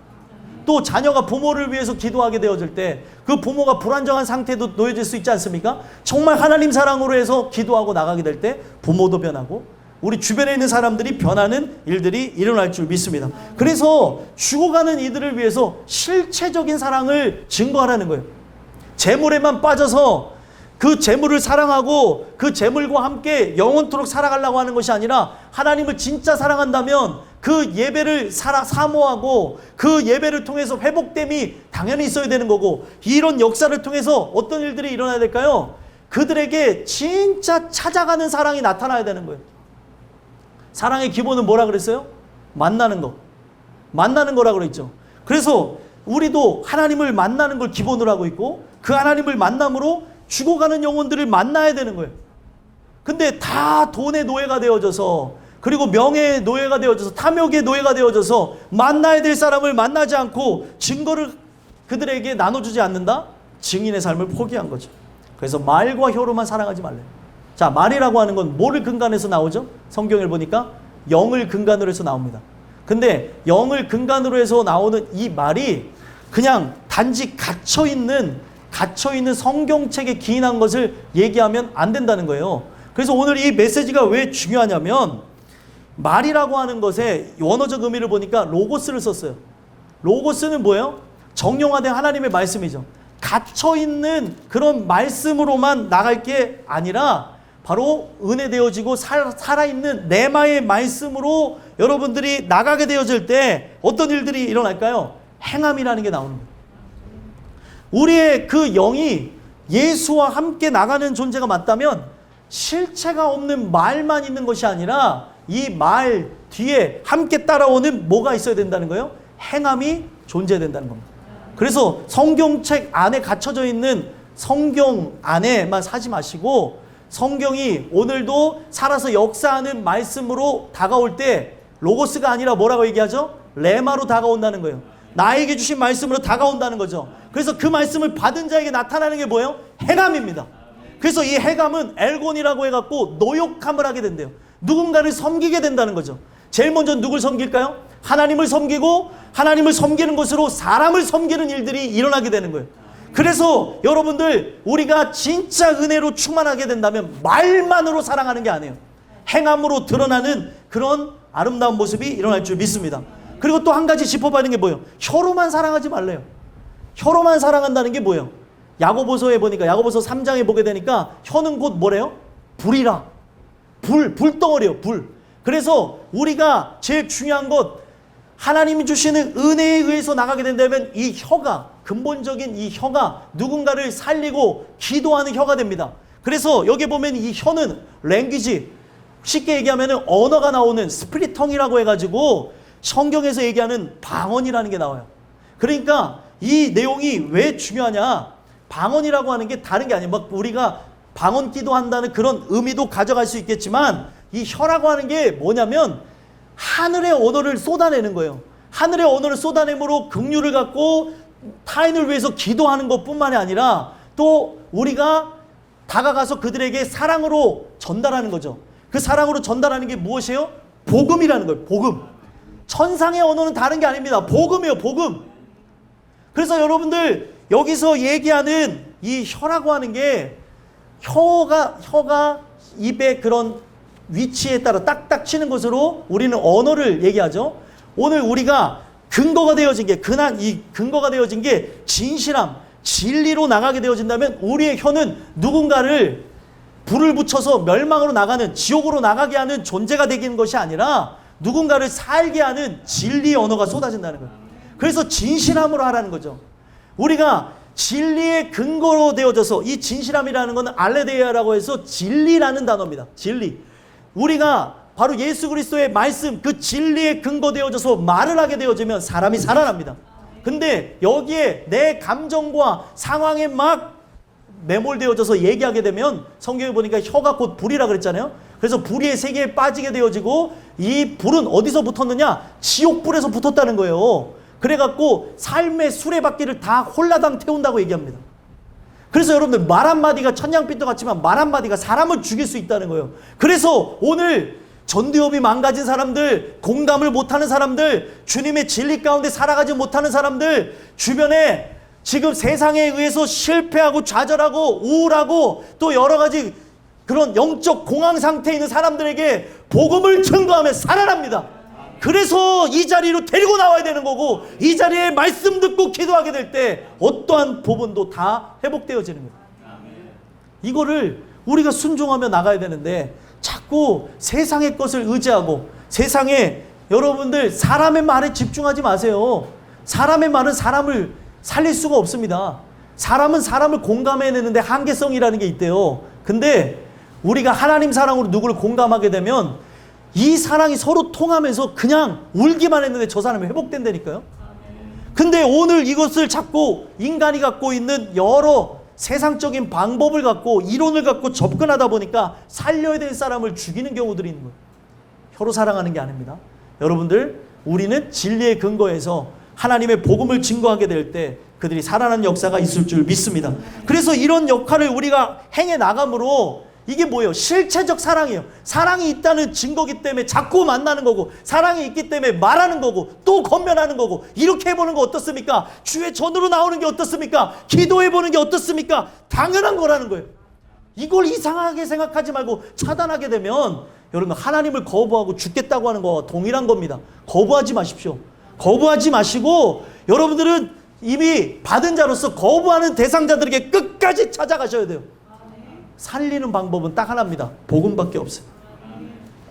또 자녀가 부모를 위해서 기도하게 되어질 때 그 부모가 불안정한 상태도 놓여질 수 있지 않습니까? 정말 하나님 사랑으로 해서 기도하고 나가게 될 때 부모도 변하고 우리 주변에 있는 사람들이 변하는 일들이 일어날 줄 믿습니다. 그래서 죽어가는 이들을 위해서 실체적인 사랑을 증거하라는 거예요. 재물에만 빠져서 그 재물을 사랑하고 그 재물과 함께 영원토록 살아가려고 하는 것이 아니라 하나님을 진짜 사랑한다면 그 예배를 사모하고 그 예배를 통해서 회복됨이 당연히 있어야 되는 거고, 이런 역사를 통해서 어떤 일들이 일어나야 될까요? 그들에게 진짜 찾아가는 사랑이 나타나야 되는 거예요. 사랑의 기본은 뭐라 그랬어요? 만나는 거. 만나는 거라 그랬죠. 그래서 우리도 하나님을 만나는 걸 기본으로 하고 있고, 그 하나님을 만남으로 죽어가는 영혼들을 만나야 되는 거예요. 근데 다 돈의 노예가 되어져서, 그리고 명예의 노예가 되어져서, 탐욕의 노예가 되어져서 만나야 될 사람을 만나지 않고 증거를 그들에게 나눠주지 않는다? 증인의 삶을 포기한 거죠. 그래서 말과 혀로만 사랑하지 말래요. 자, 말이라고 하는 건 뭐를 근간해서 나오죠? 성경을 보니까 영을 근간으로 해서 나옵니다. 근데 영을 근간으로 해서 나오는 이 말이 그냥 단지 갇혀있는 성경책에 기인한 것을 얘기하면 안 된다는 거예요. 그래서 오늘 이 메시지가 왜 중요하냐면, 말이라고 하는 것의 원어적 의미를 보니까 로고스를 썼어요. 로고스는 뭐예요? 정령화된 하나님의 말씀이죠. 갇혀있는 그런 말씀으로만 나갈 게 아니라 바로 은혜되어지고 살아있는 레마의 말씀으로 여러분들이 나가게 되어질 때 어떤 일들이 일어날까요? 행함이라는 게 나오는 거예요. 우리의 그 영이 예수와 함께 나가는 존재가 맞다면 실체가 없는 말만 있는 것이 아니라 이 말 뒤에 함께 따라오는 뭐가 있어야 된다는 거예요? 행함이 존재된다는 겁니다. 그래서 성경책 안에 갇혀져 있는 성경 안에만 사지 마시고, 성경이 오늘도 살아서 역사하는 말씀으로 다가올 때 로고스가 아니라 뭐라고 얘기하죠? 레마로 다가온다는 거예요. 나에게 주신 말씀으로 다가온다는 거죠. 그래서 그 말씀을 받은 자에게 나타나는 게 뭐예요? 행함입니다. 그래서 이 행함은 엘곤이라고 해갖고 노역함을 하게 된대요. 누군가를 섬기게 된다는 거죠. 제일 먼저 누굴 섬길까요? 하나님을 섬기고, 하나님을 섬기는 것으로 사람을 섬기는 일들이 일어나게 되는 거예요. 그래서 여러분들, 우리가 진짜 은혜로 충만하게 된다면 말만으로 사랑하는 게 아니에요. 행함으로 드러나는 그런 아름다운 모습이 일어날 줄 믿습니다. 그리고 또 한 가지 짚어봐야 하는 게 뭐예요? 혀로만 사랑하지 말래요. 혀로만 사랑한다는 게 뭐예요? 야고보서에 보니까, 야고보서 3장에 보게 되니까 혀는 곧 뭐래요? 불이라. 불덩어리예요. 불. 그래서 우리가 제일 중요한 것, 하나님이 주시는 은혜에 의해서 나가게 된다면 이 혀가, 근본적인 이 혀가 누군가를 살리고 기도하는 혀가 됩니다. 그래서 여기 보면 이 혀는 랭귀지, 쉽게 얘기하면 언어가 나오는 스피릿텅이라고 해가지고 성경에서 얘기하는 방언이라는 게 나와요. 그러니까 이 내용이 왜 중요하냐? 방언이라고 하는 게 다른 게 아니에요. 막 우리가 방언 기도한다는 그런 의미도 가져갈 수 있겠지만, 이 혀라고 하는 게 뭐냐면 하늘의 언어를 쏟아내는 거예요. 하늘의 언어를 쏟아내므로 긍휼을 갖고 타인을 위해서 기도하는 것뿐만이 아니라 또 우리가 다가가서 그들에게 사랑으로 전달하는 거죠. 그 사랑으로 전달하는 게 무엇이에요? 복음이라는 거예요. 복음. 천상의 언어는 다른 게 아닙니다. 복음이에요. 복음. 그래서 여러분들, 여기서 얘기하는 이 혀라고 하는 게 혀가 입의 그런 위치에 따라 딱딱 치는 것으로 우리는 언어를 얘기하죠. 오늘 우리가 근거가 되어진 게, 이 근거가 되어진 게 진실함, 진리로 나가게 되어진다면 우리의 혀는 누군가를 불을 붙여서 멸망으로 나가는, 지옥으로 나가게 하는 존재가 되기는 것이 아니라 누군가를 살게 하는 진리의 언어가 쏟아진다는 거예요. 그래서 진실함으로 하라는 거죠. 우리가 진리의 근거로 되어져서, 이 진실함이라는 것은 알레데이아라고 해서 진리라는 단어입니다. 진리. 우리가 바로 예수 그리스도의 말씀, 그 진리의 근거 되어져서 말을 하게 되어지면 사람이 살아납니다. 근데 여기에 내 감정과 상황에 막 매몰되어져서 얘기하게 되면, 성경에 보니까 혀가 곧 불이라 그랬잖아요. 그래서 불의 세계에 빠지게 되어지고, 이 불은 어디서 붙었느냐? 지옥불에서 붙었다는 거예요. 그래갖고 삶의 수레바퀴를 다 홀라당 태운다고 얘기합니다. 그래서 여러분들, 말 한마디가 천냥빚도 같지만 말 한마디가 사람을 죽일 수 있다는 거예요. 그래서 오늘 전두엽이 망가진 사람들, 공감을 못하는 사람들, 주님의 진리 가운데 살아가지 못하는 사람들, 주변에 지금 세상에 의해서 실패하고 좌절하고 우울하고 또 여러 가지 그런 영적 공황 상태에 있는 사람들에게 복음을 증거하며 살아납니다. 그래서 이 자리로 데리고 나와야 되는 거고, 이 자리에 말씀 듣고 기도하게 될 때 어떠한 부분도 다 회복되어지는 거예요. 이거를 우리가 순종하며 나가야 되는데, 자꾸 세상의 것을 의지하고, 세상에 여러분들 사람의 말에 집중하지 마세요. 사람의 말은 사람을 살릴 수가 없습니다. 사람은 사람을 공감해내는데 한계성이라는 게 있대요. 근데 우리가 하나님 사랑으로 누구를 공감하게 되면 이 사랑이 서로 통하면서 그냥 울기만 했는데 저 사람이 회복된다니까요. 근데 오늘 이것을 자꾸 인간이 갖고 있는 여러 세상적인 방법을 갖고 이론을 갖고 접근하다 보니까 살려야 될 사람을 죽이는 경우들이 있는 거예요. 혀로 사랑하는 게 아닙니다. 여러분들, 우리는 진리의 근거에서 하나님의 복음을 증거하게 될 때 그들이 살아나는 역사가 있을 줄 믿습니다. 그래서 이런 역할을 우리가 행해 나감으로, 이게 뭐예요? 실체적 사랑이에요. 사랑이 있다는 증거기 때문에 자꾸 만나는 거고, 사랑이 있기 때문에 말하는 거고, 또 건면하는 거고, 이렇게 해보는 거 어떻습니까? 주의 전으로 나오는 게 어떻습니까? 기도해보는 게 어떻습니까? 당연한 거라는 거예요. 이걸 이상하게 생각하지 말고 차단하게 되면 여러분, 하나님을 거부하고 죽겠다고 하는 거와 동일한 겁니다. 거부하지 마십시오. 거부하지 마시고, 여러분들은 이미 받은 자로서 거부하는 대상자들에게 끝까지 찾아가셔야 돼요. 살리는 방법은 딱 하나입니다. 복음밖에 없어요.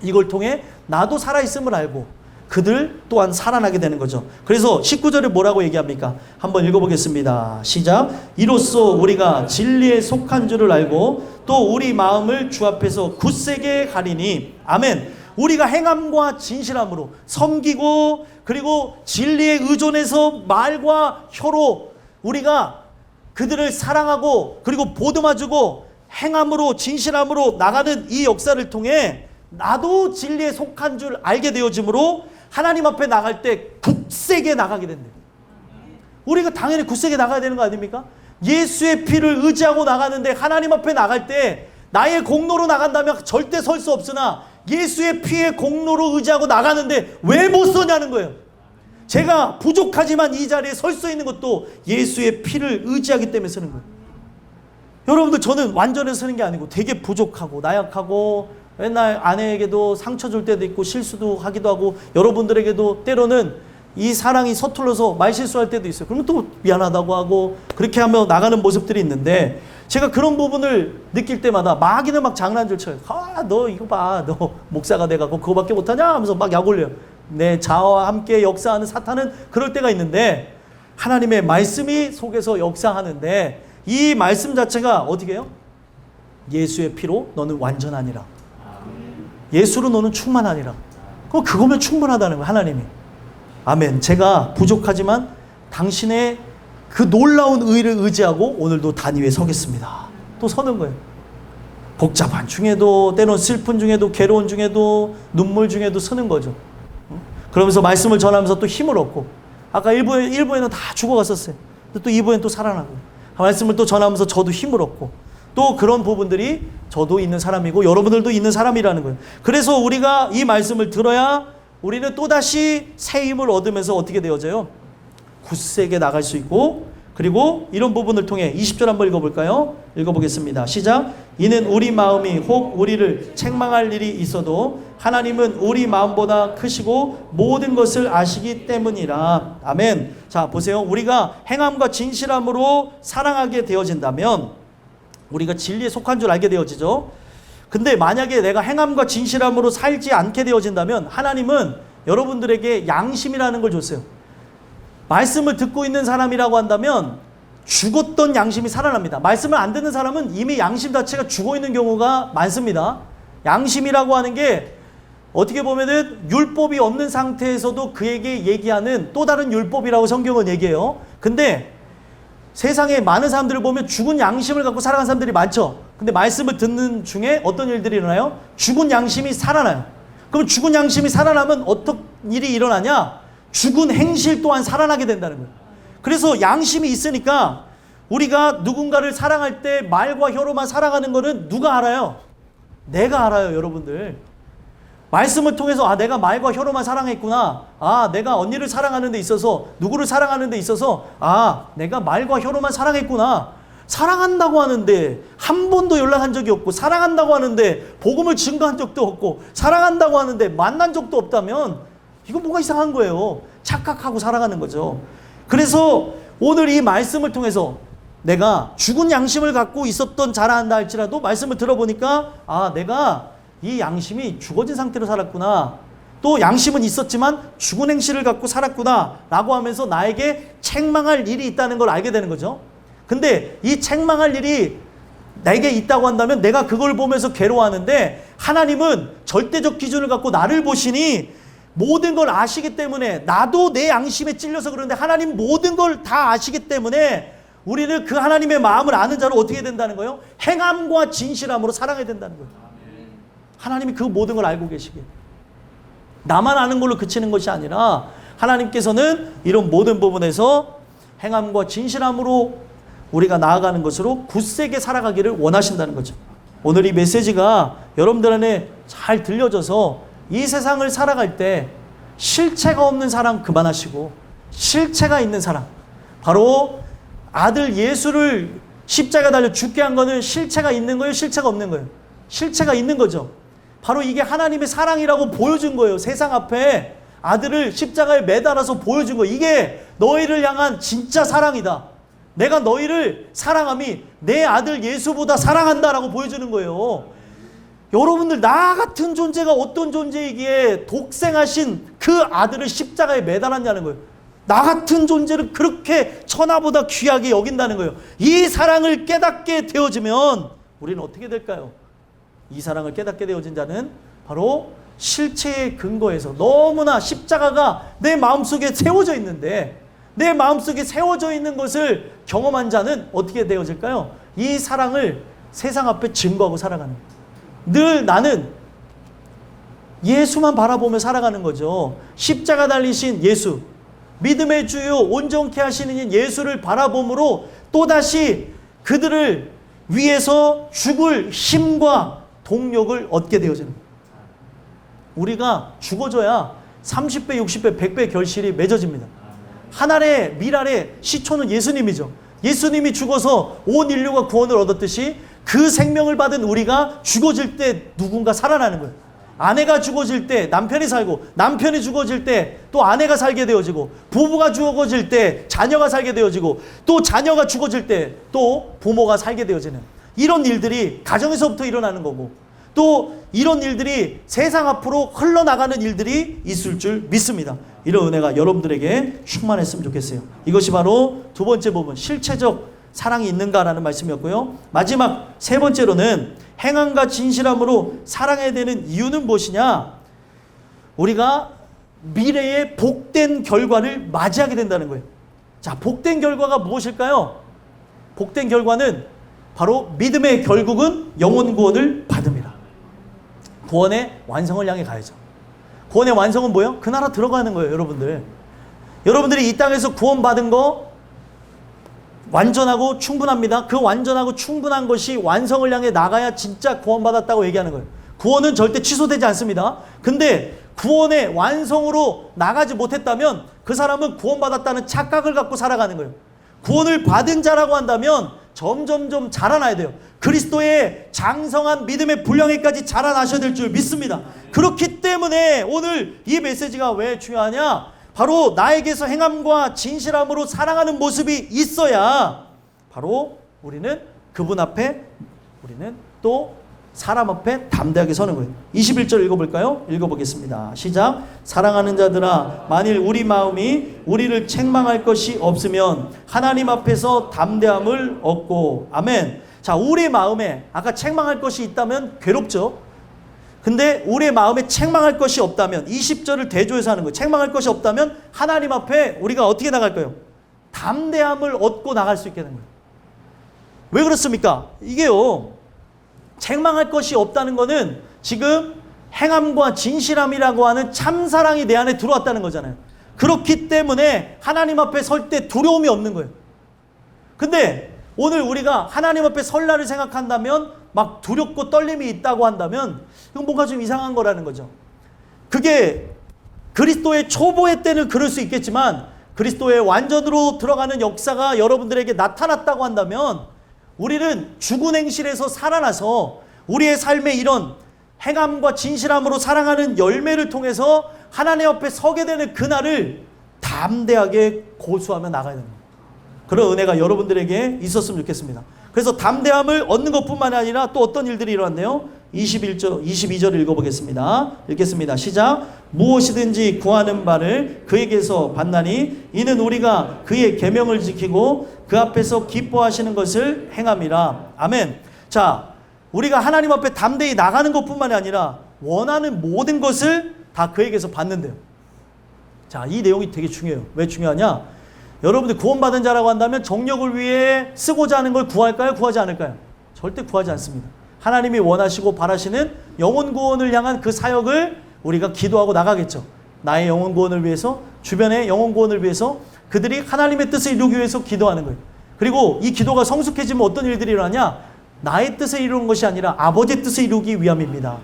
이걸 통해 나도 살아있음을 알고 그들 또한 살아나게 되는 거죠. 그래서 19절에 뭐라고 얘기합니까? 한번 읽어보겠습니다. 시작. 이로써 우리가 진리에 속한 줄을 알고 또 우리 마음을 주 앞에서 굳세게 가리니. 아멘. 우리가 행함과 진실함으로 섬기고, 그리고 진리에 의존해서 말과 혀로 우리가 그들을 사랑하고, 그리고 보듬어주고, 행함으로 진실함으로 나가는 이 역사를 통해 나도 진리에 속한 줄 알게 되어지므로 하나님 앞에 나갈 때 굳세게 나가게 된대요. 우리가 당연히 굳세게 나가야 되는 거 아닙니까? 예수의 피를 의지하고 나가는데, 하나님 앞에 나갈 때 나의 공로로 나간다면 절대 설 수 없으나 예수의 피의 공로로 의지하고 나가는데 왜 못 서냐는 거예요. 제가 부족하지만 이 자리에 설 수 있는 것도 예수의 피를 의지하기 때문에 서는 거예요. 여러분들, 저는 완전히 서는 게 아니고 되게 부족하고 나약하고, 맨날 아내에게도 상처 줄 때도 있고 실수도 하기도 하고, 여러분들에게도 때로는 이 사랑이 서툴러서 말실수할 때도 있어요. 그러면 또 미안하다고 하고 그렇게 하며 나가는 모습들이 있는데, 제가 그런 부분을 느낄 때마다 마귀는 막 장난질 쳐요. 너 이거 봐, 너 목사가 돼갖고 그거밖에 못하냐 하면서 막 약 올려요. 내 자아와 함께 역사하는 사탄은 그럴 때가 있는데, 하나님의 말씀이 속에서 역사하는데, 이 말씀 자체가 어떻게 해요? 예수의 피로 너는 완전하니라. 예수로 너는 충만하니라. 그럼 그거면 충분하다는 거예요, 하나님이. 아멘. 제가 부족하지만 당신의 그 놀라운 의를 의지하고 오늘도 단 위에 서겠습니다. 또 서는 거예요. 복잡한 중에도, 때론 슬픈 중에도, 괴로운 중에도, 눈물 중에도 서는 거죠. 그러면서 말씀을 전하면서 또 힘을 얻고, 아까 1부에는 다 죽어갔었어요. 또 2부에는 또 살아나고, 말씀을 또 전하면서 저도 힘을 얻고, 또 그런 부분들이 저도 있는 사람이고 여러분들도 있는 사람이라는 거예요. 그래서 우리가 이 말씀을 들어야 우리는 또다시 새 힘을 얻으면서 어떻게 되어져요? 굳세게 나갈 수 있고, 그리고 이런 부분을 통해 20절 한번 읽어볼까요? 읽어보겠습니다. 시작. 이는 우리 마음이 혹 우리를 책망할 일이 있어도 하나님은 우리 마음보다 크시고 모든 것을 아시기 때문이라. 아멘. 자, 보세요. 우리가 행함과 진실함으로 사랑하게 되어진다면 우리가 진리에 속한 줄 알게 되어지죠. 근데 만약에 내가 행함과 진실함으로 살지 않게 되어진다면 하나님은 여러분들에게 양심이라는 걸 줬어요. 말씀을 듣고 있는 사람이라고 한다면 죽었던 양심이 살아납니다. 말씀을 안 듣는 사람은 이미 양심 자체가 죽어 있는 경우가 많습니다. 양심이라고 하는 게 어떻게 보면은 율법이 없는 상태에서도 그에게 얘기하는 또 다른 율법이라고 성경은 얘기해요. 근데 세상에 많은 사람들을 보면 죽은 양심을 갖고 살아가는 사람들이 많죠. 근데 말씀을 듣는 중에 어떤 일들이 일어나요? 죽은 양심이 살아나요. 그럼 죽은 양심이 살아나면 어떤 일이 일어나냐? 죽은 행실 또한 살아나게 된다는 거예요. 그래서 양심이 있으니까 우리가 누군가를 사랑할 때 말과 혀로만 사랑하는 거는 누가 알아요? 내가 알아요, 여러분들. 말씀을 통해서 내가 말과 혀로만 사랑했구나. 내가 언니를 사랑하는 데 있어서, 누구를 사랑하는 데 있어서 내가 말과 혀로만 사랑했구나. 사랑한다고 하는데 한 번도 연락한 적이 없고 사랑한다고 하는데 복음을 증거한 적도 없고 사랑한다고 하는데 만난 적도 없다면 이건 뭔가 이상한 거예요. 착각하고 살아가는 거죠. 그래서 오늘 이 말씀을 통해서 내가 죽은 양심을 갖고 있었던 자라 한다 할지라도 말씀을 들어보니까 아, 내가 이 양심이 죽어진 상태로 살았구나. 또 양심은 있었지만 죽은 행실을 갖고 살았구나 라고 하면서 나에게 책망할 일이 있다는 걸 알게 되는 거죠. 근데 이 책망할 일이 내게 있다고 한다면 내가 그걸 보면서 괴로워하는데 하나님은 절대적 기준을 갖고 나를 보시니 모든 걸 아시기 때문에 나도 내 양심에 찔려서 그러는데 하나님 모든 걸 다 아시기 때문에 우리는 그 하나님의 마음을 아는 자로 어떻게 된다는 거예요? 행함과 진실함으로 사랑해야 된다는 거예요. 하나님이 그 모든 걸 알고 계시기에 나만 아는 걸로 그치는 것이 아니라 하나님께서는 이런 모든 부분에서 행함과 진실함으로 우리가 나아가는 것으로 굳세게 살아가기를 원하신다는 거죠. 오늘 이 메시지가 여러분들 안에 잘 들려져서 이 세상을 살아갈 때 실체가 없는 사랑 그만하시고 실체가 있는 사랑, 바로 아들 예수를 십자가 달려 죽게 한 거는 실체가 있는 거예요? 실체가 없는 거예요? 실체가 있는 거죠. 바로 이게 하나님의 사랑이라고 보여준 거예요. 세상 앞에 아들을 십자가에 매달아서 보여준 거예요. 이게 너희를 향한 진짜 사랑이다. 내가 너희를 사랑함이 내 아들 예수보다 사랑한다라고 보여주는 거예요. 여러분들, 나 같은 존재가 어떤 존재이기에 독생하신 그 아들을 십자가에 매달았냐는 거예요. 나 같은 존재를 그렇게 천하보다 귀하게 여긴다는 거예요. 이 사랑을 깨닫게 되어지면 우리는 어떻게 될까요? 이 사랑을 깨닫게 되어진 자는 바로 실체의 근거에서 너무나 십자가가 내 마음속에 세워져 있는데 내 마음속에 세워져 있는 것을 경험한 자는 어떻게 되어질까요? 이 사랑을 세상 앞에 증거하고 살아가는 거예요. 늘 나는 예수만 바라보며 살아가는 거죠. 십자가 달리신 예수, 믿음의 주요 온전케 하시는 예수를 바라봄으로 또다시 그들을 위해서 죽을 힘과 동력을 얻게 되어지는 거예요. 우리가 죽어져야 30배, 60배, 100배 결실이 맺어집니다. 하늘의 미랄의 시초는 예수님이죠. 예수님이 죽어서 온 인류가 구원을 얻었듯이 그 생명을 받은 우리가 죽어질 때 누군가 살아나는 거예요. 아내가 죽어질 때 남편이 살고, 남편이 죽어질 때 또 아내가 살게 되어지고, 부부가 죽어질 때 자녀가 살게 되어지고, 또 자녀가 죽어질 때 또 부모가 살게 되어지는 이런 일들이 가정에서부터 일어나는 거고, 또 이런 일들이 세상 앞으로 흘러나가는 일들이 있을 줄 믿습니다. 이런 은혜가 여러분들에게 충만했으면 좋겠어요. 이것이 바로 두 번째 부분, 실체적 사랑이 있는가라는 말씀이었고요. 마지막 세 번째로는 행함과 진실함으로 사랑해야 되는 이유는 무엇이냐? 우리가 미래의 복된 결과를 맞이하게 된다는 거예요. 자, 복된 결과가 무엇일까요? 복된 결과는 바로 믿음의 결국은 영혼 구원을 받습니다. 구원의 완성을 향해 가야죠. 구원의 완성은 뭐예요? 그 나라 들어가는 거예요, 여러분들. 여러분들이 이 땅에서 구원받은 거 완전하고 충분합니다. 그 완전하고 충분한 것이 완성을 향해 나가야 진짜 구원받았다고 얘기하는 거예요. 구원은 절대 취소되지 않습니다. 근데 구원의 완성으로 나가지 못했다면 그 사람은 구원받았다는 착각을 갖고 살아가는 거예요. 구원을 받은 자라고 한다면 점점점 자라나야 돼요. 그리스도의 장성한 믿음의 분량에까지 자라나셔야 될 줄 믿습니다. 그렇기 때문에 오늘 이 메시지가 왜 중요하냐? 바로 나에게서 행함과 진실함으로 사랑하는 모습이 있어야 바로 우리는 그분 앞에, 우리는 또 사람 앞에 담대하게 서는 거예요. 21절 읽어볼까요? 읽어보겠습니다. 시작. 사랑하는 자들아, 만일 우리 마음이 우리를 책망할 것이 없으면 하나님 앞에서 담대함을 얻고. 아멘. 자, 우리 마음에 아까 책망할 것이 있다면 괴롭죠. 근데 우리의 마음에 책망할 것이 없다면, 20절을 대조해서 하는 거예요. 책망할 것이 없다면 하나님 앞에 우리가 어떻게 나갈까요? 담대함을 얻고 나갈 수 있게 되는 거예요. 왜 그렇습니까? 이게요, 책망할 것이 없다는 거는 지금 행함과 진실함이라고 하는 참사랑이 내 안에 들어왔다는 거잖아요. 그렇기 때문에 하나님 앞에 설 때 두려움이 없는 거예요. 근데 오늘 우리가 하나님 앞에 설날을 생각한다면 막 두렵고 떨림이 있다고 한다면 이건 뭔가 좀 이상한 거라는 거죠. 그게 그리스도의 초보의 때는 그럴 수 있겠지만 그리스도의 완전으로 들어가는 역사가 여러분들에게 나타났다고 한다면 우리는 죽은 행실에서 살아나서 우리의 삶의 이런 행함과 진실함으로 사랑하는 열매를 통해서 하나님 앞에 서게 되는 그날을 담대하게 고수하며 나가야 됩니다. 그런 은혜가 여러분들에게 있었으면 좋겠습니다. 그래서 담대함을 얻는 것뿐만 아니라 또 어떤 일들이 일어났네요. 22절 읽어보겠습니다. 읽겠습니다. 시작. 무엇이든지 구하는 바를 그에게서 받나니 이는 우리가 그의 계명을 지키고 그 앞에서 기뻐하시는 것을 행함이라. 아멘. 자, 우리가 하나님 앞에 담대히 나가는 것뿐만 아니라 원하는 모든 것을 다 그에게서 받는데요. 자, 이 내용이 되게 중요해요. 왜 중요하냐? 여러분들 구원받은 자라고 한다면 정력을 위해 쓰고자 하는 걸 구할까요? 구하지 않을까요? 절대 구하지 않습니다. 하나님이 원하시고 바라시는 영혼 구원을 향한 그 사역을 우리가 기도하고 나가겠죠. 나의 영혼 구원을 위해서, 주변의 영혼 구원을 위해서 그들이 하나님의 뜻을 이루기 위해서 기도하는 거예요. 그리고 이 기도가 성숙해지면 어떤 일들이 일어나냐? 나의 뜻을 이루는 것이 아니라 아버지의 뜻을 이루기 위함입니다.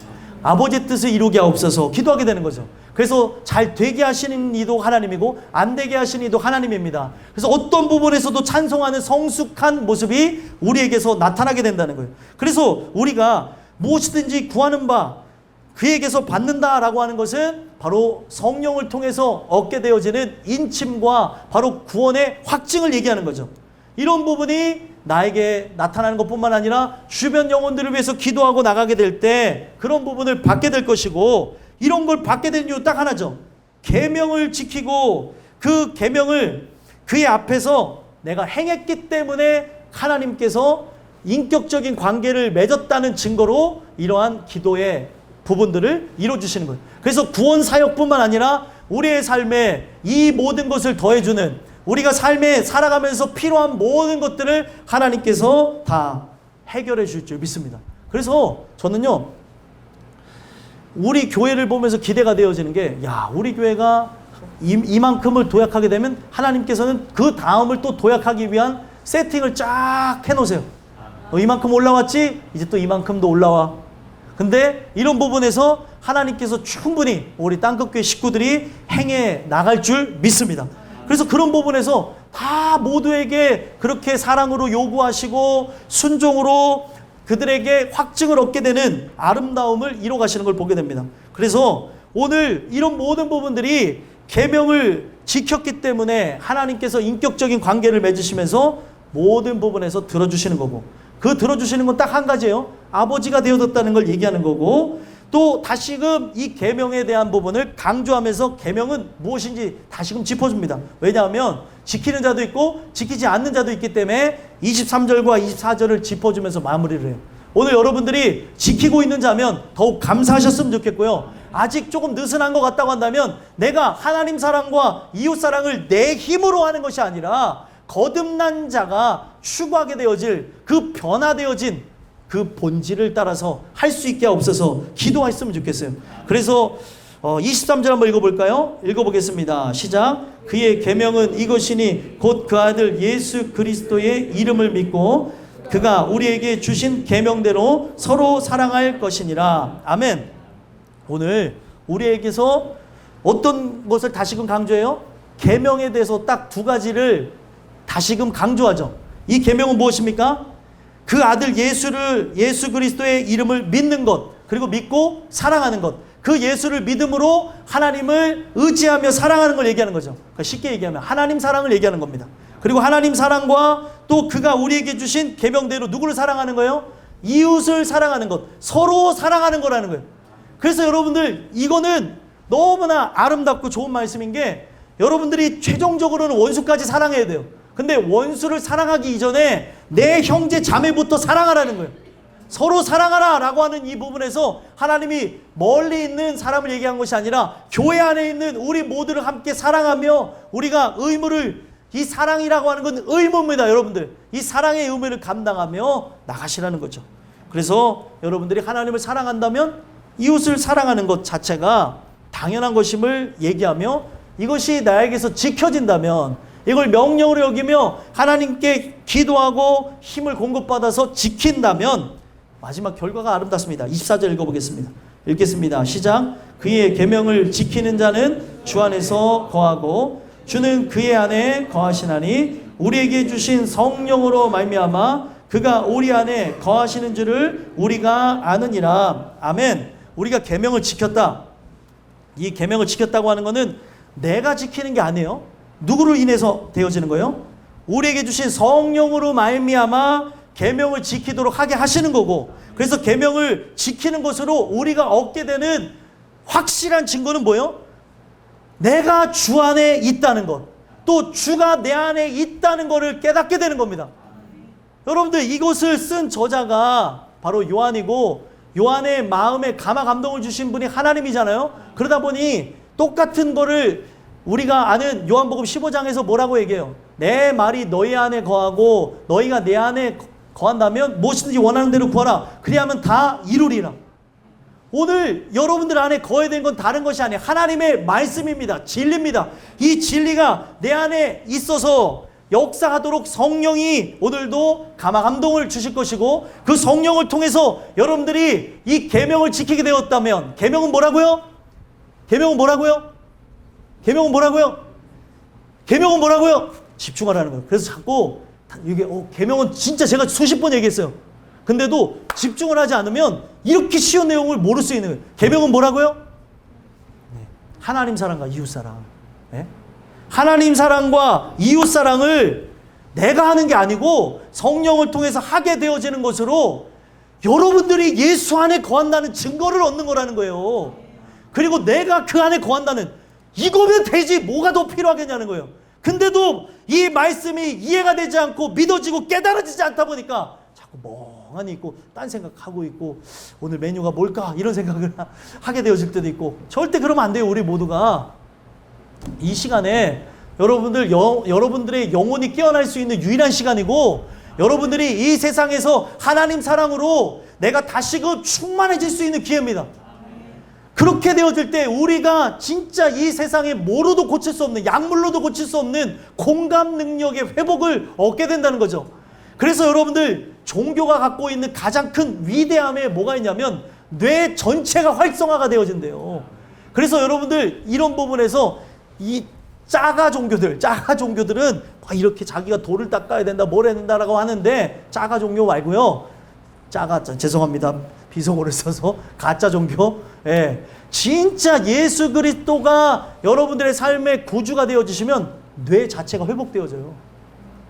아버지의 뜻을 이루게 하옵소서 기도하게 되는 거죠. 그래서 잘 되게 하시는 이도 하나님이고 안 되게 하시는 이도 하나님입니다. 그래서 어떤 부분에서도 찬송하는 성숙한 모습이 우리에게서 나타나게 된다는 거예요. 그래서 우리가 무엇이든지 구하는 바 그에게서 받는다라고 하는 것은 바로 성령을 통해서 얻게 되어지는 인침과 바로 구원의 확증을 얘기하는 거죠. 이런 부분이 나에게 나타나는 것뿐만 아니라 주변 영혼들을 위해서 기도하고 나가게 될 때 그런 부분을 받게 될 것이고, 이런 걸 받게 된 이유 딱 하나죠. 계명을 지키고 그 계명을 그의 앞에서 내가 행했기 때문에 하나님께서 인격적인 관계를 맺었다는 증거로 이러한 기도의 부분들을 이루어주시는 거예요. 그래서 구원 사역뿐만 아니라 우리의 삶에 이 모든 것을 더해주는, 우리가 삶에 살아가면서 필요한 모든 것들을 하나님께서 다 해결해 줄 줄 믿습니다. 그래서 저는요, 우리 교회를 보면서 기대가 되어지는 게, 야, 우리 교회가 이만큼을 도약하게 되면 하나님께서는 그 다음을 또 도약하기 위한 세팅을 쫙 해놓으세요. 이만큼 올라왔지? 이제 또 이만큼도 올라와. 근데 이런 부분에서 하나님께서 충분히 우리 땅끝교회 식구들이 행해 나갈 줄 믿습니다. 그래서 그런 부분에서 다 모두에게 그렇게 사랑으로 요구하시고 순종으로 그들에게 확증을 얻게 되는 아름다움을 이뤄 가시는 걸 보게 됩니다. 그래서 오늘 이런 모든 부분들이 계명을 지켰기 때문에 하나님께서 인격적인 관계를 맺으시면서 모든 부분에서 들어주시는 거고, 그 들어주시는 건 딱 한 가지예요. 아버지가 되어졌다는 걸 얘기하는 거고, 또 다시금 이 계명에 대한 부분을 강조하면서 계명은 무엇인지 다시금 짚어줍니다. 왜냐하면 지키는 자도 있고 지키지 않는 자도 있기 때문에 23절과 24절을 짚어주면서 마무리를 해요. 오늘 여러분들이 지키고 있는 자면 더욱 감사하셨으면 좋겠고요. 아직 조금 느슨한 것 같다고 한다면 내가 하나님 사랑과 이웃 사랑을 내 힘으로 하는 것이 아니라 거듭난 자가 추구하게 되어질 그 변화되어진 그 본질을 따라서 할 수 있게 하옵소서 기도했으면 좋겠어요. 그래서 23절 한번 읽어볼까요? 읽어보겠습니다. 시작. 그의 계명은 이것이니 곧 그 아들 예수 그리스도의 이름을 믿고 그가 우리에게 주신 계명대로 서로 사랑할 것이니라. 아멘. 오늘 우리에게서 어떤 것을 다시금 강조해요? 계명에 대해서 딱 두 가지를 다시금 강조하죠. 이 계명은 무엇입니까? 그 아들 예수 그리스도의 이름을 믿는 것, 그리고 믿고 사랑하는 것. 그 예수를 믿음으로 하나님을 의지하며 사랑하는 걸 얘기하는 거죠. 그러니까 쉽게 얘기하면 하나님 사랑을 얘기하는 겁니다. 그리고 하나님 사랑과 또 그가 우리에게 주신 계명대로 누구를 사랑하는 거예요? 이웃을 사랑하는 것, 서로 사랑하는 거라는 거예요. 그래서 여러분들 이거는 너무나 아름답고 좋은 말씀인 게, 여러분들이 최종적으로는 원수까지 사랑해야 돼요. 근데 원수를 사랑하기 이전에 내 형제 자매부터 사랑하라는 거예요. 서로 사랑하라 라고 하는 이 부분에서 하나님이 멀리 있는 사람을 얘기한 것이 아니라 교회 안에 있는 우리 모두를 함께 사랑하며 우리가 의무를, 이 사랑이라고 하는 건 의무입니다. 여러분들 이 사랑의 의무를 감당하며 나가시라는 거죠. 그래서 여러분들이 하나님을 사랑한다면 이웃을 사랑하는 것 자체가 당연한 것임을 얘기하며, 이것이 나에게서 지켜진다면, 이걸 명령으로 여기며 하나님께 기도하고 힘을 공급받아서 지킨다면 마지막 결과가 아름답습니다. 24절 읽어보겠습니다. 읽겠습니다. 시작. 그의 계명을 지키는 자는 주 안에서 거하고 주는 그의 안에 거하시나니 우리에게 주신 성령으로 말미암아 그가 우리 안에 거하시는 줄을 우리가 아느니라. 아멘. 우리가 계명을 지켰다. 이 계명을 지켰다고 하는 것은 내가 지키는 게 아니에요. 누구를 인해서 되어지는 거예요? 우리에게 주신 성령으로 말미암아 계명을 지키도록 하게 하시는 거고, 그래서 계명을 지키는 것으로 우리가 얻게 되는 확실한 증거는 뭐예요? 내가 주 안에 있다는 것, 또 주가 내 안에 있다는 것을 깨닫게 되는 겁니다. 여러분들, 이것을 쓴 저자가 바로 요한이고, 요한의 마음에 감화 감동을 주신 분이 하나님이잖아요. 그러다 보니 똑같은 거를 우리가 아는 요한복음 15장에서 뭐라고 얘기해요? 내 말이 너희 안에 거하고 너희가 내 안에 거한다면 무엇이든지 원하는 대로 구하라. 그리하면 다 이루리라. 오늘 여러분들 안에 거해야 되는 건 다른 것이 아니에요. 하나님의 말씀입니다. 진리입니다. 이 진리가 내 안에 있어서 역사하도록 성령이 오늘도 감화 감동을 주실 것이고, 그 성령을 통해서 여러분들이 이 계명을 지키게 되었다면, 계명은 뭐라고요? 계명은 뭐라고요? 계명은 뭐라고요? 계명은 뭐라고요? 집중하라는 거예요. 그래서 자꾸 이게 계명은 진짜 제가 수십 번 얘기했어요. 근데도 집중을 하지 않으면 이렇게 쉬운 내용을 모를 수 있는 거예요. 계명은 뭐라고요? 하나님 사랑과 이웃 사랑. 네? 하나님 사랑과 이웃 사랑을 내가 하는 게 아니고 성령을 통해서 하게 되어지는 것으로 여러분들이 예수 안에 거한다는 증거를 얻는 거라는 거예요. 그리고 내가 그 안에 거한다는, 이거면 되지 뭐가 더 필요하겠냐는 거예요. 근데도 이 말씀이 이해가 되지 않고 믿어지고 깨달아지지 않다 보니까 자꾸 멍하니 있고 딴 생각하고 있고, 오늘 메뉴가 뭘까 이런 생각을 하게 되어질 때도 있고. 절대 그러면 안 돼요. 우리 모두가 이 시간에 여러분들의 영혼이 깨어날 수 있는 유일한 시간이고, 여러분들이 이 세상에서 하나님 사랑으로 내가 다시금 충만해질 수 있는 기회입니다. 그렇게 되어질 때 우리가 진짜 이 세상에 뭐로도 고칠 수 없는, 약물로도 고칠 수 없는 공감 능력의 회복을 얻게 된다는 거죠. 그래서 여러분들, 종교가 갖고 있는 가장 큰 위대함에 뭐가 있냐면 뇌 전체가 활성화가 되어진대요. 그래서 여러분들, 이런 부분에서 이 짜가 종교들은 막 이렇게 자기가 돌을 닦아야 된다, 뭘 해야 된다라고 하는데, 짜가 종교 말고요. 죄송합니다. 비속어를 써서 가짜 종교. 예. 진짜 예수 그리스도가 여러분들의 삶의 구주가 되어지시면 뇌 자체가 회복되어져요.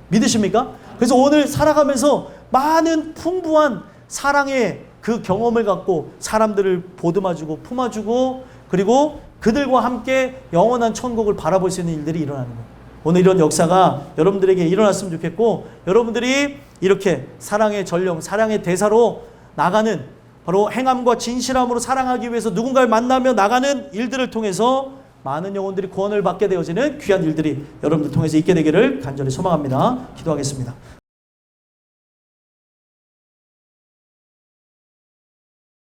믿으십니까? 그래서 오늘 살아가면서 많은 풍부한 사랑의 그 경험을 갖고 사람들을 보듬어주고 품어주고, 그리고 그들과 함께 영원한 천국을 바라볼 수 있는 일들이 일어나는 거예요. 오늘 이런 역사가 여러분들에게 일어났으면 좋겠고, 여러분들이 이렇게 사랑의 전령, 사랑의 대사로 나가는, 바로 행함과 진실함으로 사랑하기 위해서 누군가를 만나며 나가는 일들을 통해서 많은 영혼들이 구원을 받게 되어지는 귀한 일들이 여러분들 통해서 있게 되기를 간절히 소망합니다. 기도하겠습니다.